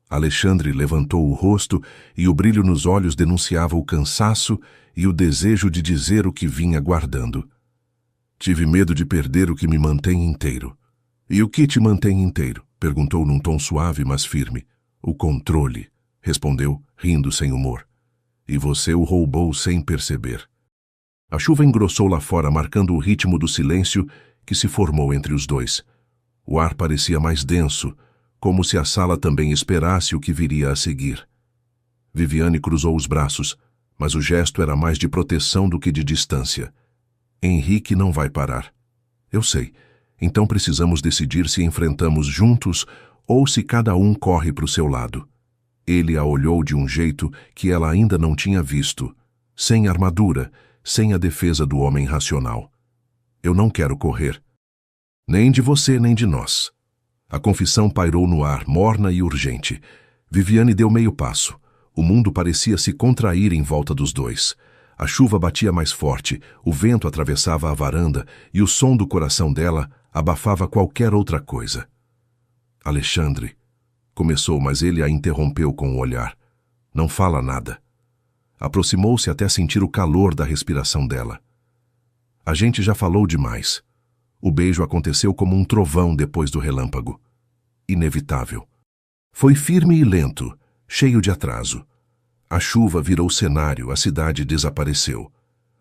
Alexandre levantou o rosto e o brilho nos olhos denunciava o cansaço e o desejo de dizer o que vinha guardando. Tive medo de perder o que me mantém inteiro. E o que te mantém inteiro? Perguntou num tom suave, mas firme. O controle, respondeu, rindo sem humor. E você o roubou sem perceber. A chuva engrossou lá fora, marcando o ritmo do silêncio que se formou entre os dois. O ar parecia mais denso, como se a sala também esperasse o que viria a seguir. Viviane cruzou os braços, mas o gesto era mais de proteção do que de distância. Henrique não vai parar. Eu sei. Então precisamos decidir se enfrentamos juntos ou se cada um corre para o seu lado. Ele a olhou de um jeito que ela ainda não tinha visto, sem armadura, sem a defesa do homem racional. Eu não quero correr. Nem de você, nem de nós. A confissão pairou no ar, morna e urgente. Viviane deu meio passo. O mundo parecia se contrair em volta dos dois. A chuva batia mais forte, o vento atravessava a varanda e o som do coração dela abafava qualquer outra coisa. Alexandre, começou, mas ele a interrompeu com o olhar. Não fala nada. Aproximou-se até sentir o calor da respiração dela. A gente já falou demais. O beijo aconteceu como um trovão depois do relâmpago. Inevitável. Foi firme e lento, cheio de atraso. A chuva virou cenário, a cidade desapareceu.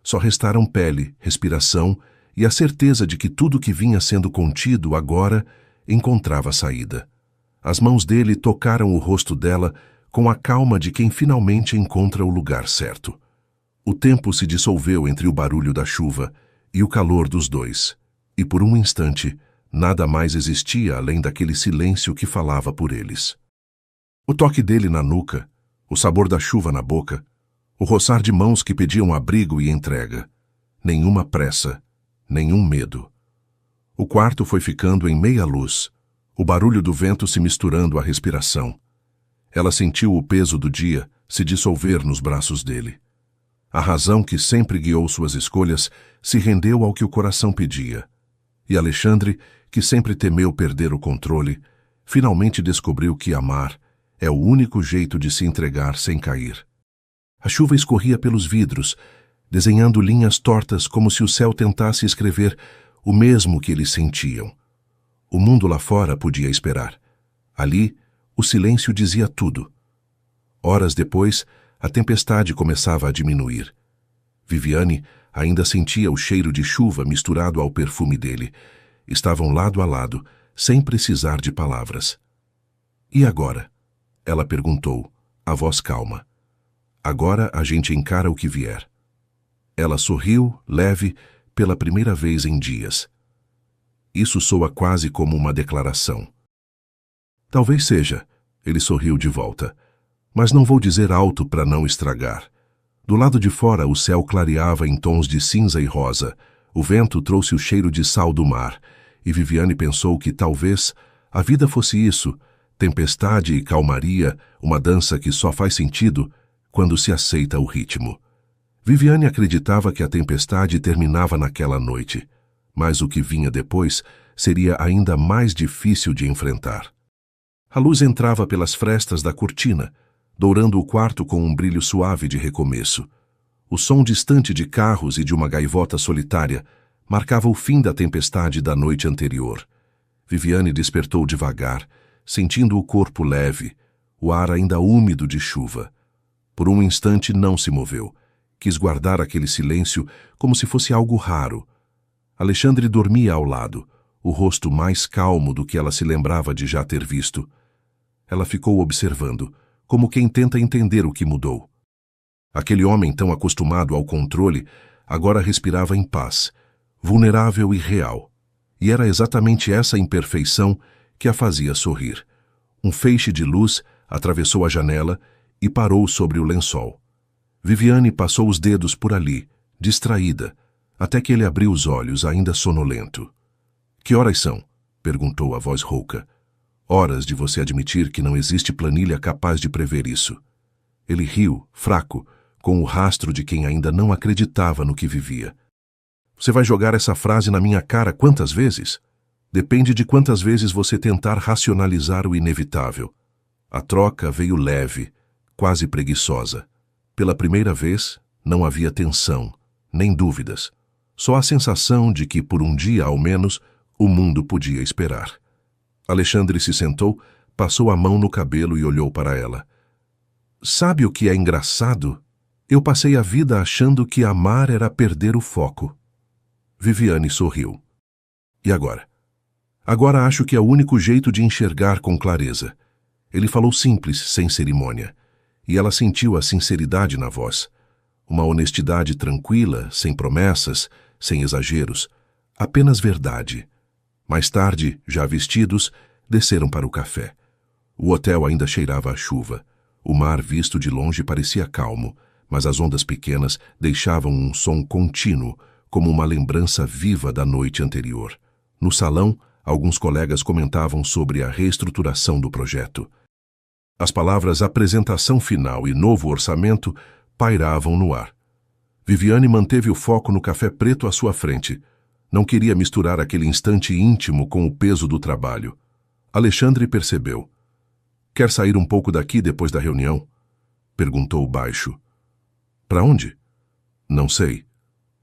Só restaram pele, respiração e a certeza de que tudo que vinha sendo contido agora encontrava saída. As mãos dele tocaram o rosto dela com a calma de quem finalmente encontra o lugar certo. O tempo se dissolveu entre o barulho da chuva e o calor dos dois, e por um instante, nada mais existia além daquele silêncio que falava por eles. O toque dele na nuca, o sabor da chuva na boca, o roçar de mãos que pediam abrigo e entrega. Nenhuma pressa, nenhum medo. O quarto foi ficando em meia luz, o barulho do vento se misturando à respiração. Ela sentiu o peso do dia se dissolver nos braços dele. A razão que sempre guiou suas escolhas se rendeu ao que o coração pedia. E Alexandre, que sempre temeu perder o controle, finalmente descobriu que amar é o único jeito de se entregar sem cair. A chuva escorria pelos vidros, desenhando linhas tortas como se o céu tentasse escrever o mesmo que eles sentiam. O mundo lá fora podia esperar. Ali, o silêncio dizia tudo. Horas depois, a tempestade começava a diminuir. Viviane ainda sentia o cheiro de chuva misturado ao perfume dele. Estavam lado a lado, sem precisar de palavras. E agora? Ela perguntou, a voz calma. Agora a gente encara o que vier. Ela sorriu, leve, pela primeira vez em dias. Isso soa quase como uma declaração. Talvez seja, ele sorriu de volta. Mas não vou dizer alto para não estragar. Do lado de fora o céu clareava em tons de cinza e rosa. O vento trouxe o cheiro de sal do mar, e Viviane pensou que talvez a vida fosse isso, tempestade e calmaria, uma dança que só faz sentido quando se aceita o ritmo. Viviane acreditava que a tempestade terminava naquela noite, mas o que vinha depois seria ainda mais difícil de enfrentar. A luz entrava pelas frestas da cortina, dourando o quarto com um brilho suave de recomeço. O som distante de carros e de uma gaivota solitária marcava o fim da tempestade da noite anterior. Viviane despertou devagar, sentindo o corpo leve, o ar ainda úmido de chuva. Por um instante não se moveu. Quis guardar aquele silêncio como se fosse algo raro. Alexandre dormia ao lado, o rosto mais calmo do que ela se lembrava de já ter visto. Ela ficou observando, como quem tenta entender o que mudou. Aquele homem tão acostumado ao controle agora respirava em paz, vulnerável e real. E era exatamente essa imperfeição que a fazia sorrir. Um feixe de luz atravessou a janela e parou sobre o lençol. Viviane passou os dedos por ali, distraída, até que ele abriu os olhos, ainda sonolento. — Que horas são? Perguntou a voz rouca. Horas de você admitir que não existe planilha capaz de prever isso. Ele riu, fraco, com o rastro de quem ainda não acreditava no que vivia. Você vai jogar essa frase na minha cara quantas vezes? Depende de quantas vezes você tentar racionalizar o inevitável. A troca veio leve, quase preguiçosa. Pela primeira vez, não havia tensão, nem dúvidas. Só a sensação de que, por um dia ao menos, o mundo podia esperar. Alexandre se sentou, passou a mão no cabelo e olhou para ela. Sabe o que é engraçado? Eu passei a vida achando que amar era perder o foco. Viviane sorriu. E agora? Agora acho que é o único jeito de enxergar com clareza. Ele falou simples, sem cerimônia. E ela sentiu a sinceridade na voz. Uma honestidade tranquila, sem promessas, sem exageros. Apenas verdade. Mais tarde, já vestidos, desceram para o café. O hotel ainda cheirava a chuva. O mar visto de longe parecia calmo, mas as ondas pequenas deixavam um som contínuo, como uma lembrança viva da noite anterior. No salão, alguns colegas comentavam sobre a reestruturação do projeto. As palavras apresentação final e novo orçamento pairavam no ar. Viviane manteve o foco no café preto à sua frente. Não queria misturar aquele instante íntimo com o peso do trabalho. Alexandre percebeu. — Quer sair um pouco daqui depois da reunião? Perguntou baixo. — Para onde? — Não sei.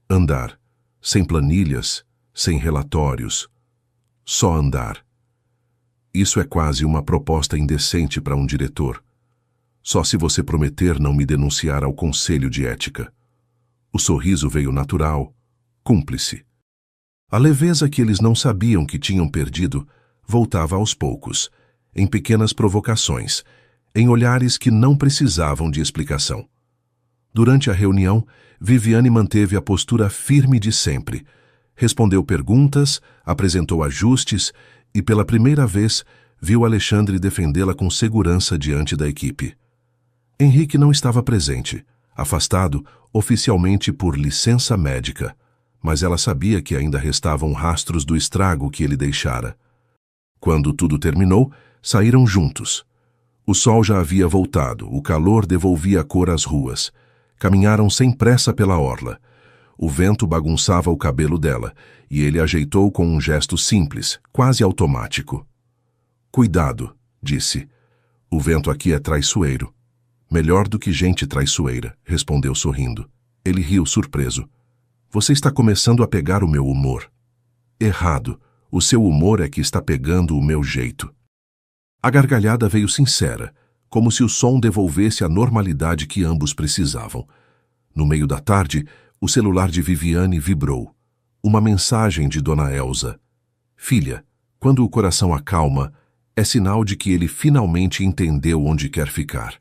Andar. Sem planilhas, sem relatórios. Só andar. Isso é quase uma proposta indecente para um diretor. Só se você prometer não me denunciar ao Conselho de Ética. O sorriso veio natural, cúmplice. A leveza que eles não sabiam que tinham perdido voltava aos poucos, em pequenas provocações, em olhares que não precisavam de explicação. Durante a reunião, Viviane manteve a postura firme de sempre. Respondeu perguntas, apresentou ajustes e, pela primeira vez, viu Alexandre defendê-la com segurança diante da equipe. Henrique não estava presente, afastado oficialmente por licença médica, mas ela sabia que ainda restavam rastros do estrago que ele deixara. Quando tudo terminou, saíram juntos. O sol já havia voltado, o calor devolvia a cor às ruas. Caminharam sem pressa pela orla. O vento bagunçava o cabelo dela, e ele ajeitou com um gesto simples, quase automático. "Cuidado", disse. "O vento aqui é traiçoeiro." "Melhor do que gente traiçoeira", respondeu sorrindo. Ele riu, surpreso. "Você está começando a pegar o meu humor." "Errado. O seu humor é que está pegando o meu jeito." A gargalhada veio sincera, como se o som devolvesse a normalidade que ambos precisavam. No meio da tarde, o celular de Viviane vibrou. Uma mensagem de Dona Elza. "Filha, quando o coração acalma, é sinal de que ele finalmente entendeu onde quer ficar."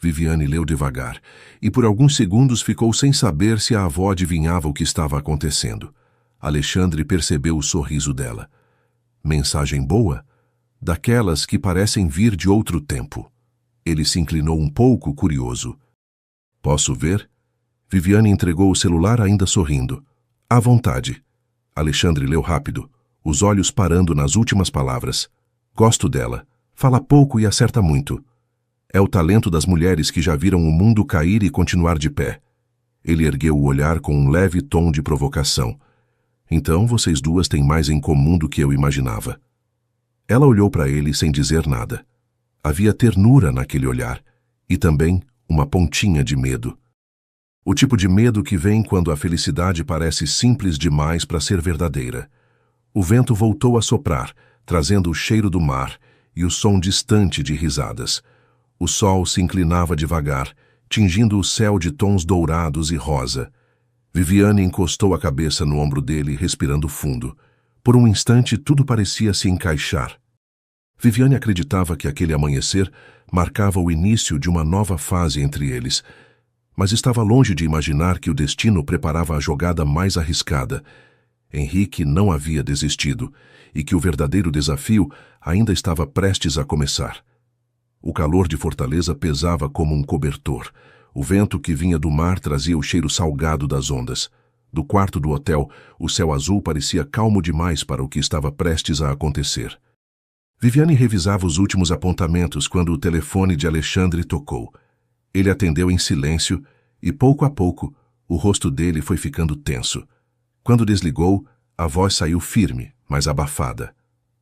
Viviane leu devagar, e por alguns segundos ficou sem saber se a avó adivinhava o que estava acontecendo. Alexandre percebeu o sorriso dela. Mensagem boa? Daquelas que parecem vir de outro tempo. Ele se inclinou um pouco, curioso. "Posso ver?" Viviane entregou o celular ainda sorrindo. "À vontade." Alexandre leu rápido, os olhos parando nas últimas palavras. "Gosto dela. Fala pouco e acerta muito. É o talento das mulheres que já viram o mundo cair e continuar de pé." Ele ergueu o olhar com um leve tom de provocação. "Então vocês duas têm mais em comum do que eu imaginava." Ela olhou para ele sem dizer nada. Havia ternura naquele olhar, e também uma pontinha de medo. O tipo de medo que vem quando a felicidade parece simples demais para ser verdadeira. O vento voltou a soprar, trazendo o cheiro do mar e o som distante de risadas. O sol se inclinava devagar, tingindo o céu de tons dourados e rosa. Viviane encostou a cabeça no ombro dele, respirando fundo. Por um instante, tudo parecia se encaixar. Viviane acreditava que aquele amanhecer marcava o início de uma nova fase entre eles, mas estava longe de imaginar que o destino preparava a jogada mais arriscada. Henrique não havia desistido, e que o verdadeiro desafio ainda estava prestes a começar. O calor de Fortaleza pesava como um cobertor. O vento que vinha do mar trazia o cheiro salgado das ondas. Do quarto do hotel, o céu azul parecia calmo demais para o que estava prestes a acontecer. Viviane revisava os últimos apontamentos quando o telefone de Alexandre tocou. Ele atendeu em silêncio e, pouco a pouco, o rosto dele foi ficando tenso. Quando desligou, a voz saiu firme, mas abafada.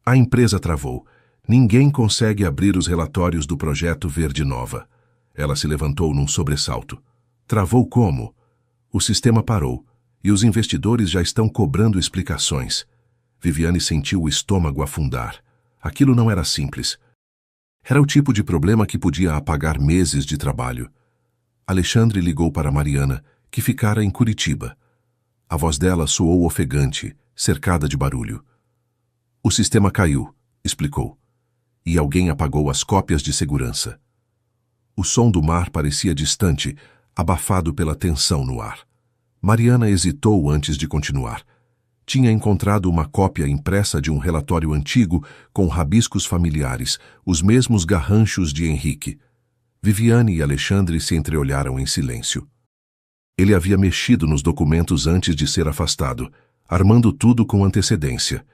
A empresa travou. Ninguém consegue abrir os relatórios do projeto Verde Nova. Ela se levantou num sobressalto. Travou como? O sistema parou, e os investidores já estão cobrando explicações. Viviane sentiu o estômago afundar. Aquilo não era simples. Era o tipo de problema que podia apagar meses de trabalho. Alexandre ligou para Mariana, que ficara em Curitiba. A voz dela soou ofegante, cercada de barulho. "O sistema caiu", explicou. "E alguém apagou as cópias de segurança." O som do mar parecia distante, abafado pela tensão no ar. Mariana hesitou antes de continuar. Tinha encontrado uma cópia impressa de um relatório antigo com rabiscos familiares, os mesmos garranchos de Henrique. Viviane e Alexandre se entreolharam em silêncio. Ele havia mexido nos documentos antes de ser afastado, armando tudo com antecedência.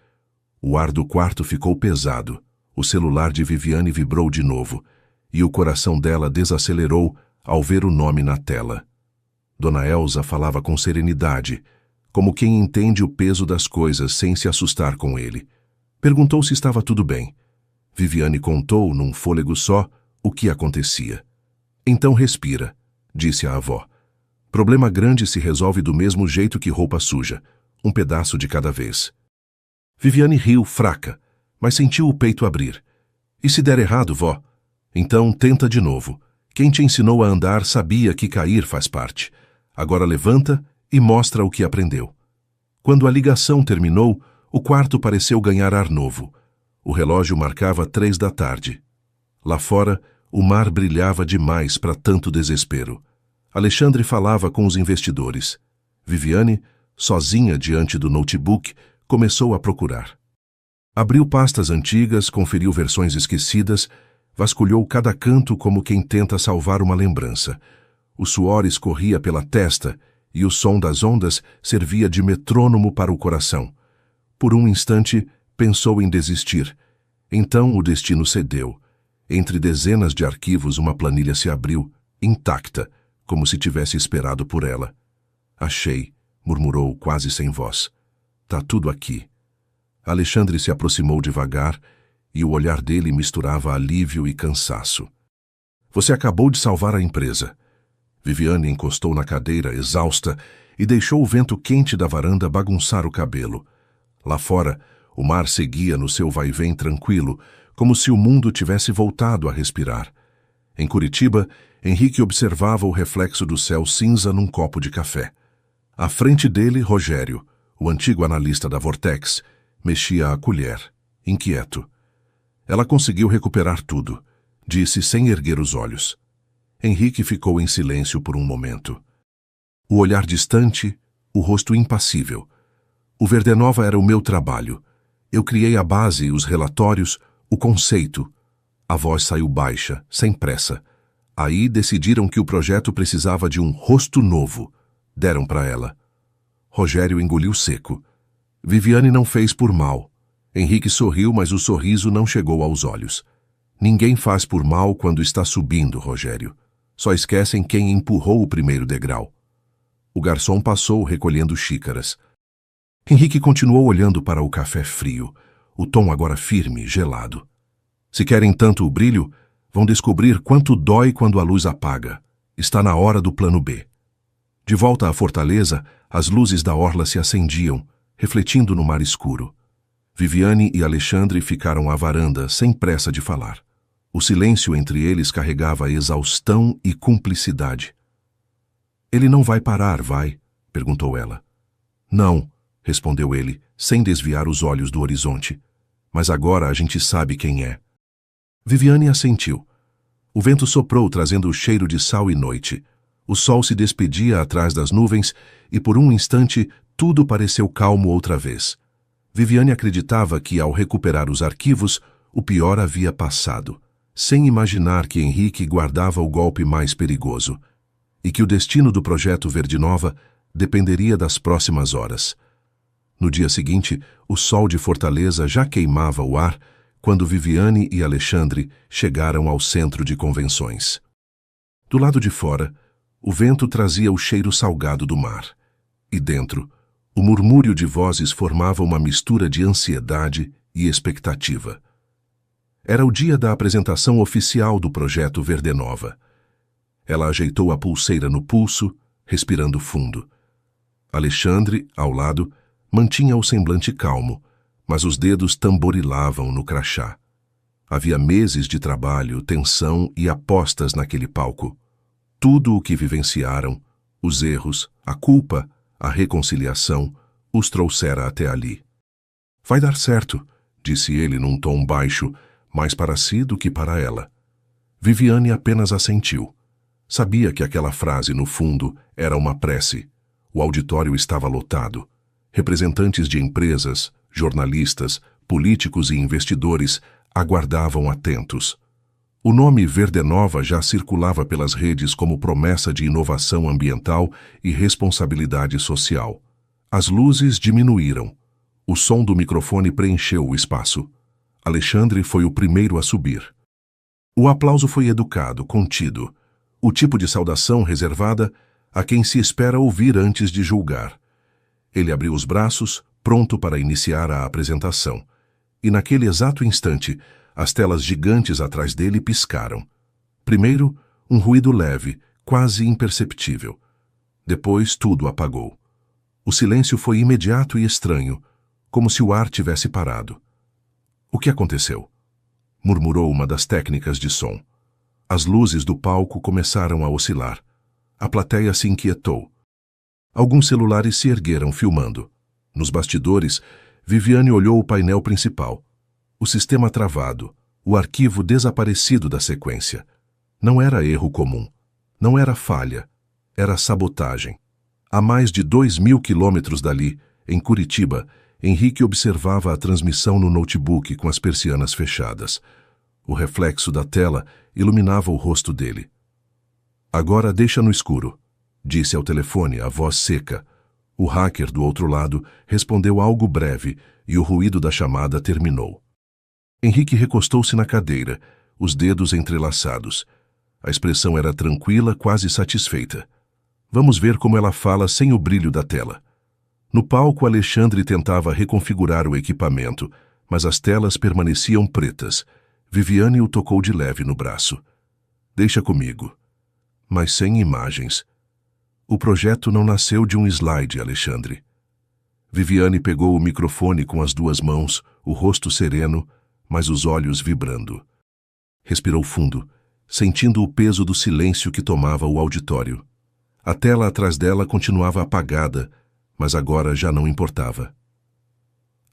O ar do quarto ficou pesado, o celular de Viviane vibrou de novo, e o coração dela desacelerou ao ver o nome na tela. Dona Elza falava com serenidade, como quem entende o peso das coisas sem se assustar com ele. Perguntou se estava tudo bem. Viviane contou, num fôlego só, o que acontecia. "Então respira", disse a avó. "Problema grande se resolve do mesmo jeito que roupa suja, um pedaço de cada vez." Viviane riu, fraca, mas sentiu o peito abrir. "E se der errado, vó? Então tenta de novo. Quem te ensinou a andar sabia que cair faz parte. Agora levanta e mostra o que aprendeu." Quando a ligação terminou, o quarto pareceu ganhar ar novo. O relógio marcava 3 da tarde. Lá fora, o mar brilhava demais para tanto desespero. Alexandre falava com os investidores. Viviane, sozinha diante do notebook, começou a procurar. Abriu pastas antigas, conferiu versões esquecidas, vasculhou cada canto como quem tenta salvar uma lembrança. O suor escorria pela testa e o som das ondas servia de metrônomo para o coração. Por um instante, pensou em desistir. Então o destino cedeu. Entre dezenas de arquivos, uma planilha se abriu, intacta, como se tivesse esperado por ela. Achei, murmurou quase sem voz. Tá tudo aqui. Alexandre se aproximou devagar e o olhar dele misturava alívio e cansaço. Você acabou de salvar a empresa. Viviane encostou na cadeira, exausta, e deixou o vento quente da varanda bagunçar o cabelo. Lá fora, o mar seguia no seu vai-vem tranquilo, como se o mundo tivesse voltado a respirar. Em Curitiba, Henrique observava o reflexo do céu cinza num copo de café. À frente dele, Rogério, o antigo analista da Vortex, mexia a colher, inquieto. Ela conseguiu recuperar tudo, disse sem erguer os olhos. Henrique ficou em silêncio por um momento. O olhar distante, o rosto impassível. O Verdenova era o meu trabalho. Eu criei a base, os relatórios, o conceito. A voz saiu baixa, sem pressa. Aí decidiram que o projeto precisava de um rosto novo. Deram para ela. Rogério engoliu seco. Viviane não fez por mal. Henrique sorriu, mas o sorriso não chegou aos olhos. Ninguém faz por mal quando está subindo, Rogério. Só esquecem quem empurrou o primeiro degrau. O garçom passou recolhendo xícaras. Henrique continuou olhando para o café frio, o tom agora firme, gelado. Se querem tanto o brilho, vão descobrir quanto dói quando a luz apaga. Está na hora do plano B. De volta à fortaleza, as luzes da orla se acendiam, refletindo no mar escuro. Viviane e Alexandre ficaram à varanda, sem pressa de falar. O silêncio entre eles carregava exaustão e cumplicidade. Ele não vai parar, vai? Perguntou ela. Não, respondeu ele, sem desviar os olhos do horizonte. Mas agora a gente sabe quem é. Viviane assentiu. O vento soprou, trazendo o cheiro de sal e noite. O sol se despedia atrás das nuvens e, por um instante, tudo pareceu calmo outra vez. Viviane acreditava que, ao recuperar os arquivos, o pior havia passado, sem imaginar que Henrique guardava o golpe mais perigoso e que o destino do projeto Verdenova dependeria das próximas horas. No dia seguinte, o sol de Fortaleza já queimava o ar quando Viviane e Alexandre chegaram ao centro de convenções. Do lado de fora, o vento trazia o cheiro salgado do mar, e dentro, o murmúrio de vozes formava uma mistura de ansiedade e expectativa. Era o dia da apresentação oficial do projeto Verdenova. Ela ajeitou a pulseira no pulso, respirando fundo. Alexandre, ao lado, mantinha o semblante calmo, mas os dedos tamborilavam no crachá. Havia meses de trabalho, tensão e apostas naquele palco. Tudo o que vivenciaram, os erros, a culpa, a reconciliação, os trouxera até ali. Vai dar certo, disse ele num tom baixo, mais para si do que para ela. Viviane apenas assentiu. Sabia que aquela frase, no fundo, era uma prece. O auditório estava lotado. Representantes de empresas, jornalistas, políticos e investidores aguardavam atentos. O nome Verdenova já circulava pelas redes como promessa de inovação ambiental e responsabilidade social. As luzes diminuíram. O som do microfone preencheu o espaço. Alexandre foi o primeiro a subir. O aplauso foi educado, contido. O tipo de saudação reservada a quem se espera ouvir antes de julgar. Ele abriu os braços, pronto para iniciar a apresentação. E naquele exato instante, as telas gigantes atrás dele piscaram. Primeiro, um ruído leve, quase imperceptível. Depois, tudo apagou. O silêncio foi imediato e estranho, como se o ar tivesse parado. O que aconteceu? Murmurou uma das técnicas de som. As luzes do palco começaram a oscilar. A plateia se inquietou. Alguns celulares se ergueram, filmando. Nos bastidores, Viviane olhou o painel principal. O sistema travado, o arquivo desaparecido da sequência. Não era erro comum. Não era falha. Era sabotagem. A mais de 2.000 quilômetros dali, em Curitiba, Henrique observava a transmissão no notebook com as persianas fechadas. O reflexo da tela iluminava o rosto dele. "Agora deixa no escuro", disse ao telefone a voz seca. O hacker do outro lado respondeu algo breve e o ruído da chamada terminou. Henrique recostou-se na cadeira, os dedos entrelaçados. A expressão era tranquila, quase satisfeita. Vamos ver como ela fala sem o brilho da tela. No palco, Alexandre tentava reconfigurar o equipamento, mas as telas permaneciam pretas. Viviane o tocou de leve no braço. "Deixa comigo." Mas sem imagens. O projeto não nasceu de um slide, Alexandre. Viviane pegou o microfone com as duas mãos, o rosto sereno, mas os olhos vibrando. Respirou fundo, sentindo o peso do silêncio que tomava o auditório. A tela atrás dela continuava apagada, mas agora já não importava.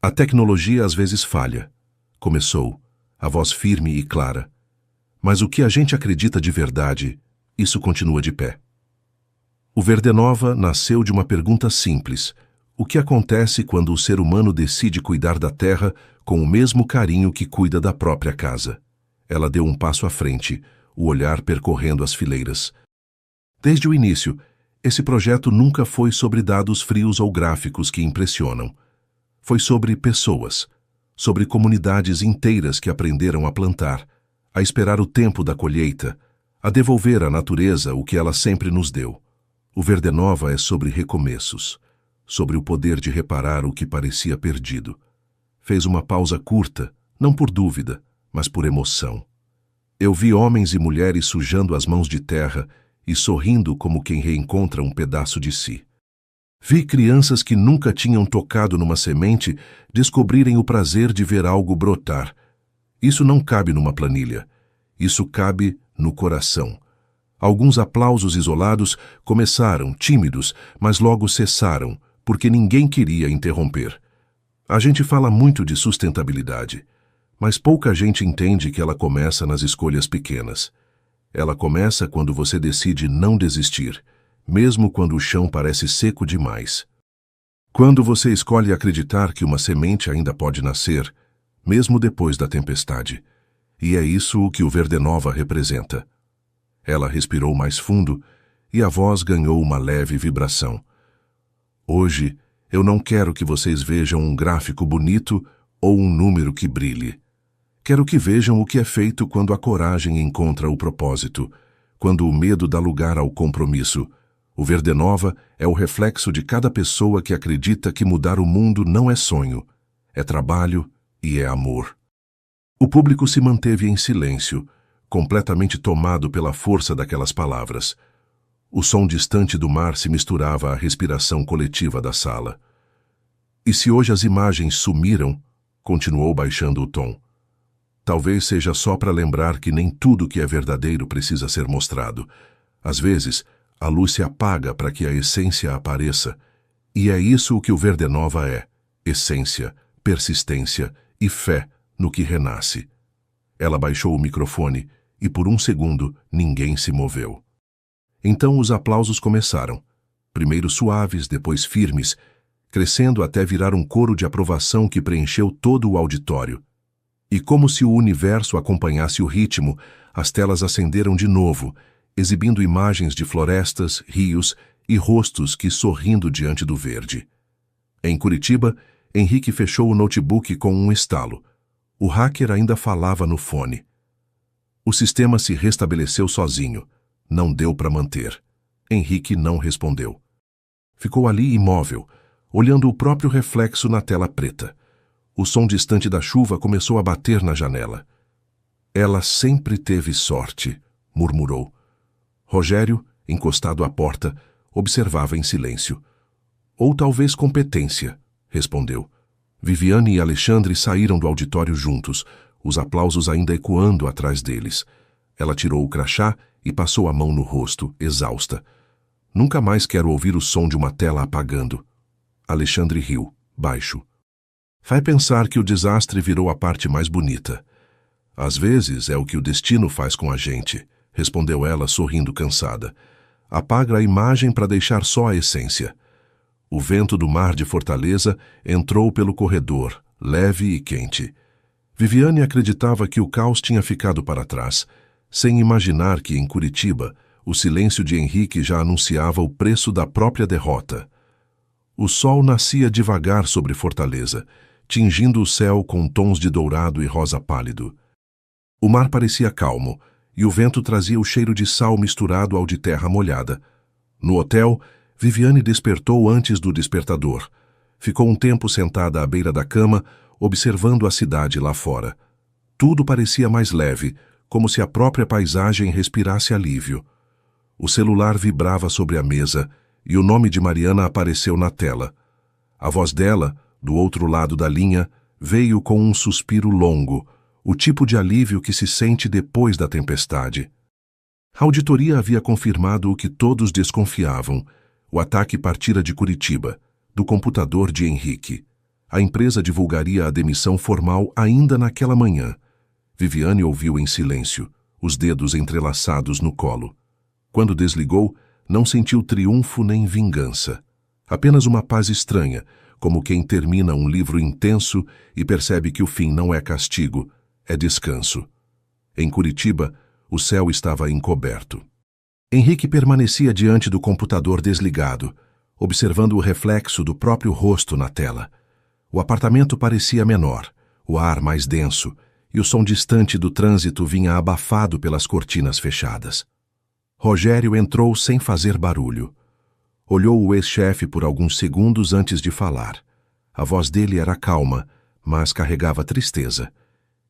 "A tecnologia às vezes falha", começou, a voz firme e clara. "Mas o que a gente acredita de verdade, isso continua de pé." O Verdenova nasceu de uma pergunta simples: o que acontece quando o ser humano decide cuidar da Terra com o mesmo carinho que cuida da própria casa? Ela deu um passo à frente, o olhar percorrendo as fileiras. Desde o início, esse projeto nunca foi sobre dados frios ou gráficos que impressionam. Foi sobre pessoas, sobre comunidades inteiras que aprenderam a plantar, a esperar o tempo da colheita, a devolver à natureza o que ela sempre nos deu. O Verdenova é sobre recomeços, sobre o poder de reparar o que parecia perdido. Fez uma pausa curta, não por dúvida, mas por emoção. Eu vi homens e mulheres sujando as mãos de terra e sorrindo como quem reencontra um pedaço de si. Vi crianças que nunca tinham tocado numa semente descobrirem o prazer de ver algo brotar. Isso não cabe numa planilha. Isso cabe no coração. Alguns aplausos isolados começaram, tímidos, mas logo cessaram, porque ninguém queria interromper. A gente fala muito de sustentabilidade, mas pouca gente entende que ela começa nas escolhas pequenas. Ela começa quando você decide não desistir, mesmo quando o chão parece seco demais. Quando você escolhe acreditar que uma semente ainda pode nascer, mesmo depois da tempestade. E é isso o que o Verdenova representa. Ela respirou mais fundo e a voz ganhou uma leve vibração. Hoje, eu não quero que vocês vejam um gráfico bonito ou um número que brilhe. Quero que vejam o que é feito quando a coragem encontra o propósito, quando o medo dá lugar ao compromisso. O Verdenova é o reflexo de cada pessoa que acredita que mudar o mundo não é sonho, é trabalho e é amor. O público se manteve em silêncio, completamente tomado pela força daquelas palavras. O som distante do mar se misturava à respiração coletiva da sala. "E se hoje as imagens sumiram?", continuou baixando o tom. "Talvez seja só para lembrar que nem tudo que é verdadeiro precisa ser mostrado. Às vezes, a luz se apaga para que a essência apareça. E é isso o que o Verdenova é: essência, persistência e fé no que renasce." Ela baixou o microfone e por um segundo ninguém se moveu. Então os aplausos começaram, primeiro suaves, depois firmes, crescendo até virar um coro de aprovação que preencheu todo o auditório. E como se o universo acompanhasse o ritmo, as telas acenderam de novo, exibindo imagens de florestas, rios e rostos que sorrindo diante do verde. Em Curitiba, Henrique fechou o notebook com um estalo. O hacker ainda falava no fone. O sistema se restabeleceu sozinho. Não deu para manter. Henrique não respondeu. Ficou ali imóvel, olhando o próprio reflexo na tela preta. O som distante da chuva começou a bater na janela. "Ela sempre teve sorte", murmurou. Rogério, encostado à porta, observava em silêncio. "Ou talvez competência", respondeu. Viviane e Alexandre saíram do auditório juntos, os aplausos ainda ecoando atrás deles. Ela tirou o crachá e passou a mão no rosto, exausta. "Nunca mais quero ouvir o som de uma tela apagando." Alexandre riu, baixo. Vai pensar que o desastre virou a parte mais bonita. Às vezes é o que o destino faz com a gente, respondeu ela sorrindo cansada. Apaga a imagem para deixar só a essência. O vento do mar de Fortaleza entrou pelo corredor, leve e quente. Viviane acreditava que o caos tinha ficado para trás, sem imaginar que, em Curitiba, o silêncio de Henrique já anunciava o preço da própria derrota. O sol nascia devagar sobre Fortaleza, tingindo o céu com tons de dourado e rosa pálido. O mar parecia calmo, e o vento trazia o cheiro de sal misturado ao de terra molhada. No hotel, Viviane despertou antes do despertador. Ficou um tempo sentada à beira da cama, observando a cidade lá fora. Tudo parecia mais leve, como se a própria paisagem respirasse alívio. O celular vibrava sobre a mesa, e o nome de Mariana apareceu na tela. A voz dela, do outro lado da linha, veio com um suspiro longo, o tipo de alívio que se sente depois da tempestade. A auditoria havia confirmado o que todos desconfiavam. O ataque partira de Curitiba, do computador de Henrique. A empresa divulgaria a demissão formal ainda naquela manhã. Viviane ouviu em silêncio, os dedos entrelaçados no colo. Quando desligou, não sentiu triunfo nem vingança. Apenas uma paz estranha, como quem termina um livro intenso e percebe que o fim não é castigo, é descanso. Em Curitiba, o céu estava encoberto. Henrique permanecia diante do computador desligado, observando o reflexo do próprio rosto na tela. O apartamento parecia menor, o ar mais denso, e o som distante do trânsito vinha abafado pelas cortinas fechadas. Rogério entrou sem fazer barulho. Olhou o ex-chefe por alguns segundos antes de falar. A voz dele era calma, mas carregava tristeza.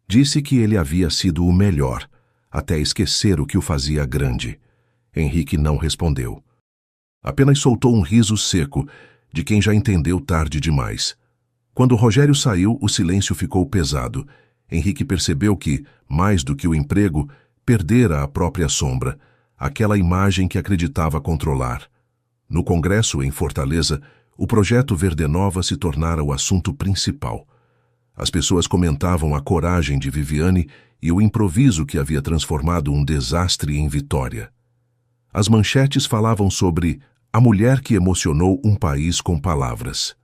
Disse que ele havia sido o melhor, até esquecer o que o fazia grande. Henrique não respondeu. Apenas soltou um riso seco, de quem já entendeu tarde demais. Quando Rogério saiu, o silêncio ficou pesado. Henrique percebeu que, mais do que o emprego, perdera a própria sombra, aquela imagem que acreditava controlar. No Congresso, em Fortaleza, o projeto Verdenova se tornara o assunto principal. As pessoas comentavam a coragem de Viviane e o improviso que havia transformado um desastre em vitória. As manchetes falavam sobre a mulher que emocionou um país com palavras.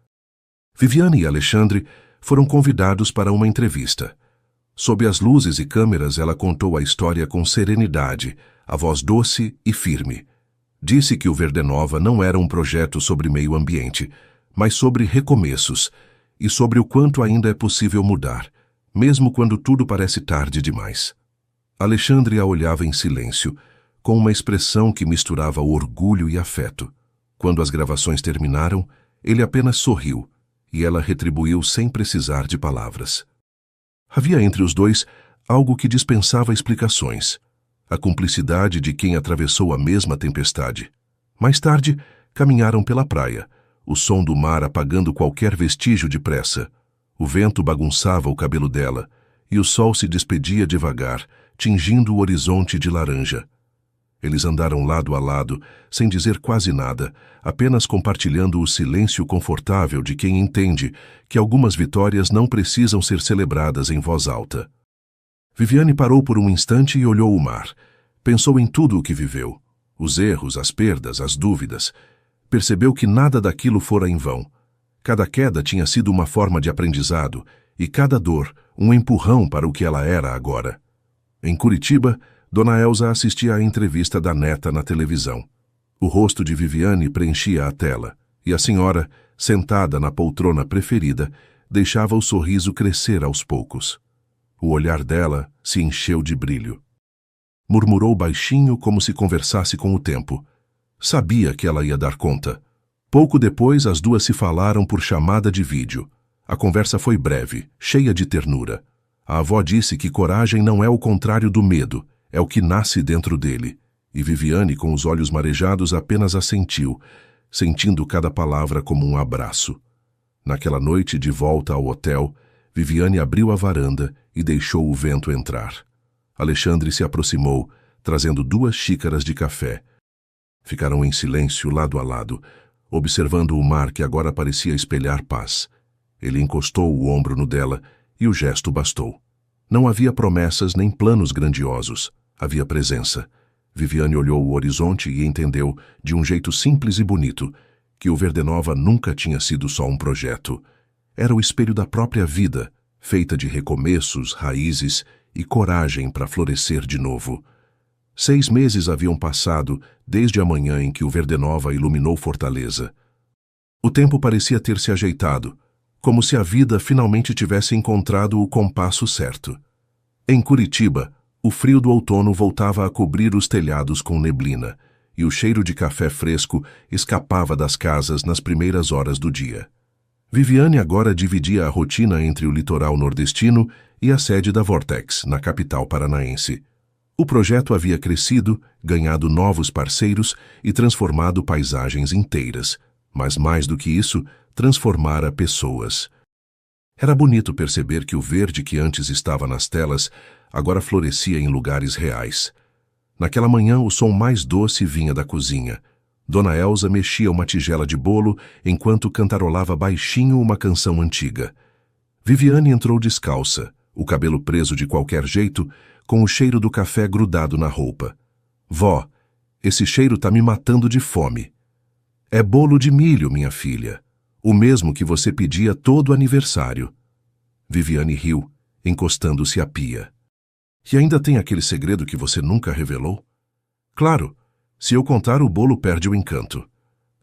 Viviane e Alexandre foram convidados para uma entrevista. Sob as luzes e câmeras, ela contou a história com serenidade, a voz doce e firme. Disse que o Verdenova não era um projeto sobre meio ambiente, mas sobre recomeços, e sobre o quanto ainda é possível mudar, mesmo quando tudo parece tarde demais. Alexandre a olhava em silêncio, com uma expressão que misturava orgulho e afeto. Quando as gravações terminaram, ele apenas sorriu, e ela retribuiu sem precisar de palavras. Havia entre os dois algo que dispensava explicações, a cumplicidade de quem atravessou a mesma tempestade. Mais tarde, caminharam pela praia, o som do mar apagando qualquer vestígio de pressa. O vento bagunçava o cabelo dela, e o sol se despedia devagar, tingindo o horizonte de laranja. Eles andaram lado a lado, sem dizer quase nada, apenas compartilhando o silêncio confortável de quem entende que algumas vitórias não precisam ser celebradas em voz alta. Viviane parou por um instante e olhou o mar. Pensou em tudo o que viveu, os erros, as perdas, as dúvidas. Percebeu que nada daquilo fora em vão. Cada queda tinha sido uma forma de aprendizado, e cada dor, um empurrão para o que ela era agora. Em Curitiba, Dona Elza assistia à entrevista da neta na televisão. O rosto de Viviane preenchia a tela, e a senhora, sentada na poltrona preferida, deixava o sorriso crescer aos poucos. O olhar dela se encheu de brilho. Murmurou baixinho como se conversasse com o tempo. Sabia que ela ia dar conta. Pouco depois, as duas se falaram por chamada de vídeo. A conversa foi breve, cheia de ternura. A avó disse que coragem não é o contrário do medo, é o que nasce dentro dele. E Viviane, com os olhos marejados, apenas assentiu, sentindo cada palavra como um abraço. Naquela noite, de volta ao hotel, Viviane abriu a varanda e deixou o vento entrar. Alexandre se aproximou, trazendo 2 xícaras de café. Ficaram em silêncio lado a lado, observando o mar que agora parecia espelhar paz. Ele encostou o ombro no dela e o gesto bastou. Não havia promessas nem planos grandiosos. Havia presença. Viviane olhou o horizonte e entendeu, de um jeito simples e bonito, que o Verdenova nunca tinha sido só um projeto. Era o espelho da própria vida, feita de recomeços, raízes e coragem para florescer de novo. 6 meses haviam passado desde a manhã em que o Verdenova iluminou Fortaleza. O tempo parecia ter se ajeitado, como se a vida finalmente tivesse encontrado o compasso certo. Em Curitiba, o frio do outono voltava a cobrir os telhados com neblina, e o cheiro de café fresco escapava das casas nas primeiras horas do dia. Viviane agora dividia a rotina entre o litoral nordestino e a sede da Vortex, na capital paranaense. O projeto havia crescido, ganhado novos parceiros e transformado paisagens inteiras, mas mais do que isso, transformara pessoas. Era bonito perceber que o verde que antes estava nas telas agora florescia em lugares reais. Naquela manhã, o som mais doce vinha da cozinha. Dona Elza mexia uma tigela de bolo enquanto cantarolava baixinho uma canção antiga. Viviane entrou descalça, o cabelo preso de qualquer jeito, com o cheiro do café grudado na roupa. Vó, esse cheiro tá me matando de fome. É bolo de milho, minha filha. O mesmo que você pedia todo aniversário. Viviane riu, encostando-se à pia. E ainda tem aquele segredo que você nunca revelou? Claro, se eu contar, o bolo perde o encanto.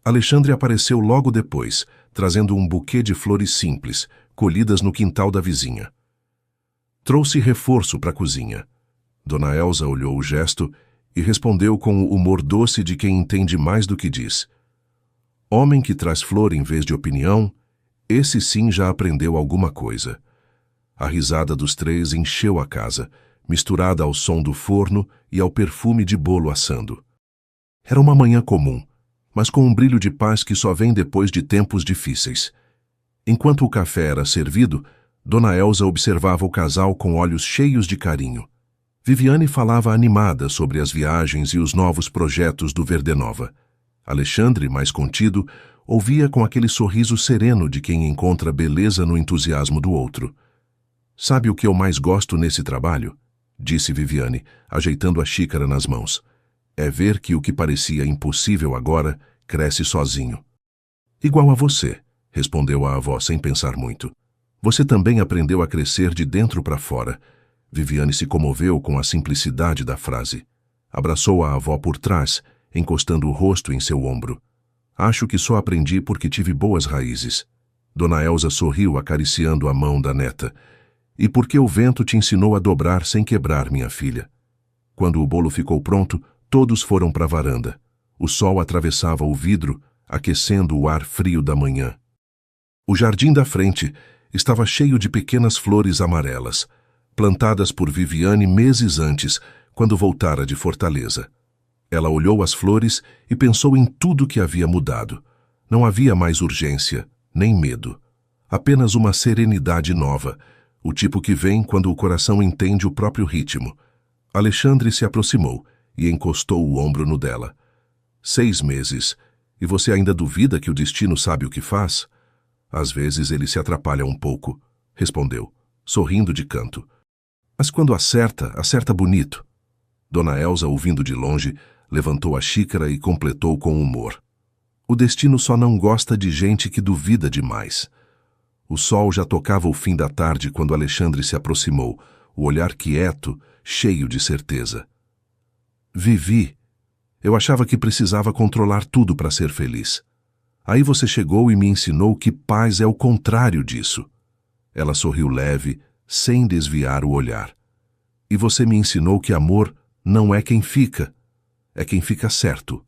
Alexandre apareceu logo depois, trazendo um buquê de flores simples, colhidas no quintal da vizinha. Trouxe reforço para a cozinha. Dona Elza olhou o gesto e respondeu com o humor doce de quem entende mais do que diz. Homem que traz flor em vez de opinião, esse sim já aprendeu alguma coisa. A risada dos três encheu a casa, misturada ao som do forno e ao perfume de bolo assando. Era uma manhã comum, mas com um brilho de paz que só vem depois de tempos difíceis. Enquanto o café era servido, Dona Elza observava o casal com olhos cheios de carinho. Viviane falava animada sobre as viagens e os novos projetos do Verdenova. Alexandre, mais contido, ouvia com aquele sorriso sereno de quem encontra beleza no entusiasmo do outro. Sabe o que eu mais gosto nesse trabalho? Disse Viviane, ajeitando a xícara nas mãos. É ver que o que parecia impossível agora cresce sozinho. Igual a você, respondeu a avó sem pensar muito. Você também aprendeu a crescer de dentro para fora. Viviane se comoveu com a simplicidade da frase. Abraçou a avó por trás, encostando o rosto em seu ombro. Acho que só aprendi porque tive boas raízes. Dona Elza sorriu acariciando a mão da neta. E porque o vento te ensinou a dobrar sem quebrar, minha filha. Quando o bolo ficou pronto, todos foram para a varanda. O sol atravessava o vidro, aquecendo o ar frio da manhã. O jardim da frente estava cheio de pequenas flores amarelas, plantadas por Viviane meses antes, quando voltara de Fortaleza. Ela olhou as flores e pensou em tudo que havia mudado. Não havia mais urgência, nem medo. Apenas uma serenidade nova, o tipo que vem quando o coração entende o próprio ritmo. Alexandre se aproximou e encostou o ombro no dela. 6 meses. E você ainda duvida que o destino sabe o que faz? Às vezes ele se atrapalha um pouco, respondeu, sorrindo de canto. Mas quando acerta, acerta bonito. Dona Elza, ouvindo de longe, levantou a xícara e completou com humor. O destino só não gosta de gente que duvida demais. O sol já tocava o fim da tarde quando Alexandre se aproximou, o olhar quieto, cheio de certeza. Vivi. Eu achava que precisava controlar tudo para ser feliz. Aí você chegou e me ensinou que paz é o contrário disso. Ela sorriu leve, sem desviar o olhar. E você me ensinou que amor não é quem fica, é quem fica certo.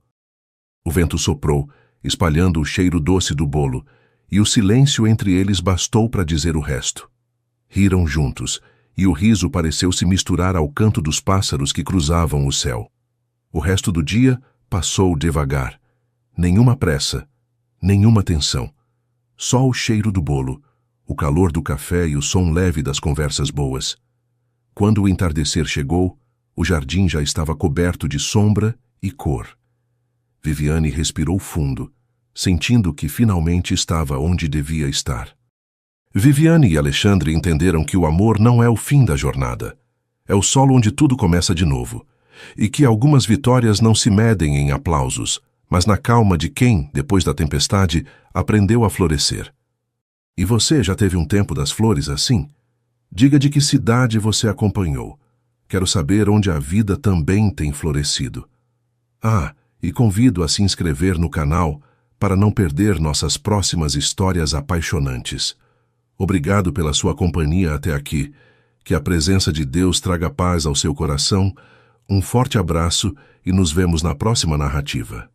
O vento soprou, espalhando o cheiro doce do bolo, e o silêncio entre eles bastou para dizer o resto. Riram juntos, e o riso pareceu se misturar ao canto dos pássaros que cruzavam o céu. O resto do dia passou devagar. Nenhuma pressa, nenhuma tensão. Só o cheiro do bolo, o calor do café e o som leve das conversas boas. Quando o entardecer chegou, o jardim já estava coberto de sombra e cor. Viviane respirou fundo, sentindo que finalmente estava onde devia estar. Viviane e Alexandre entenderam que o amor não é o fim da jornada. É o solo onde tudo começa de novo. E que algumas vitórias não se medem em aplausos, mas na calma de quem, depois da tempestade, aprendeu a florescer. E você já teve um tempo das flores assim? Diga de que cidade você acompanhou. Quero saber onde a vida também tem florescido. Ah, e convido a se inscrever no canal para não perder nossas próximas histórias apaixonantes. Obrigado pela sua companhia até aqui. Que a presença de Deus traga paz ao seu coração. Um forte abraço e nos vemos na próxima narrativa.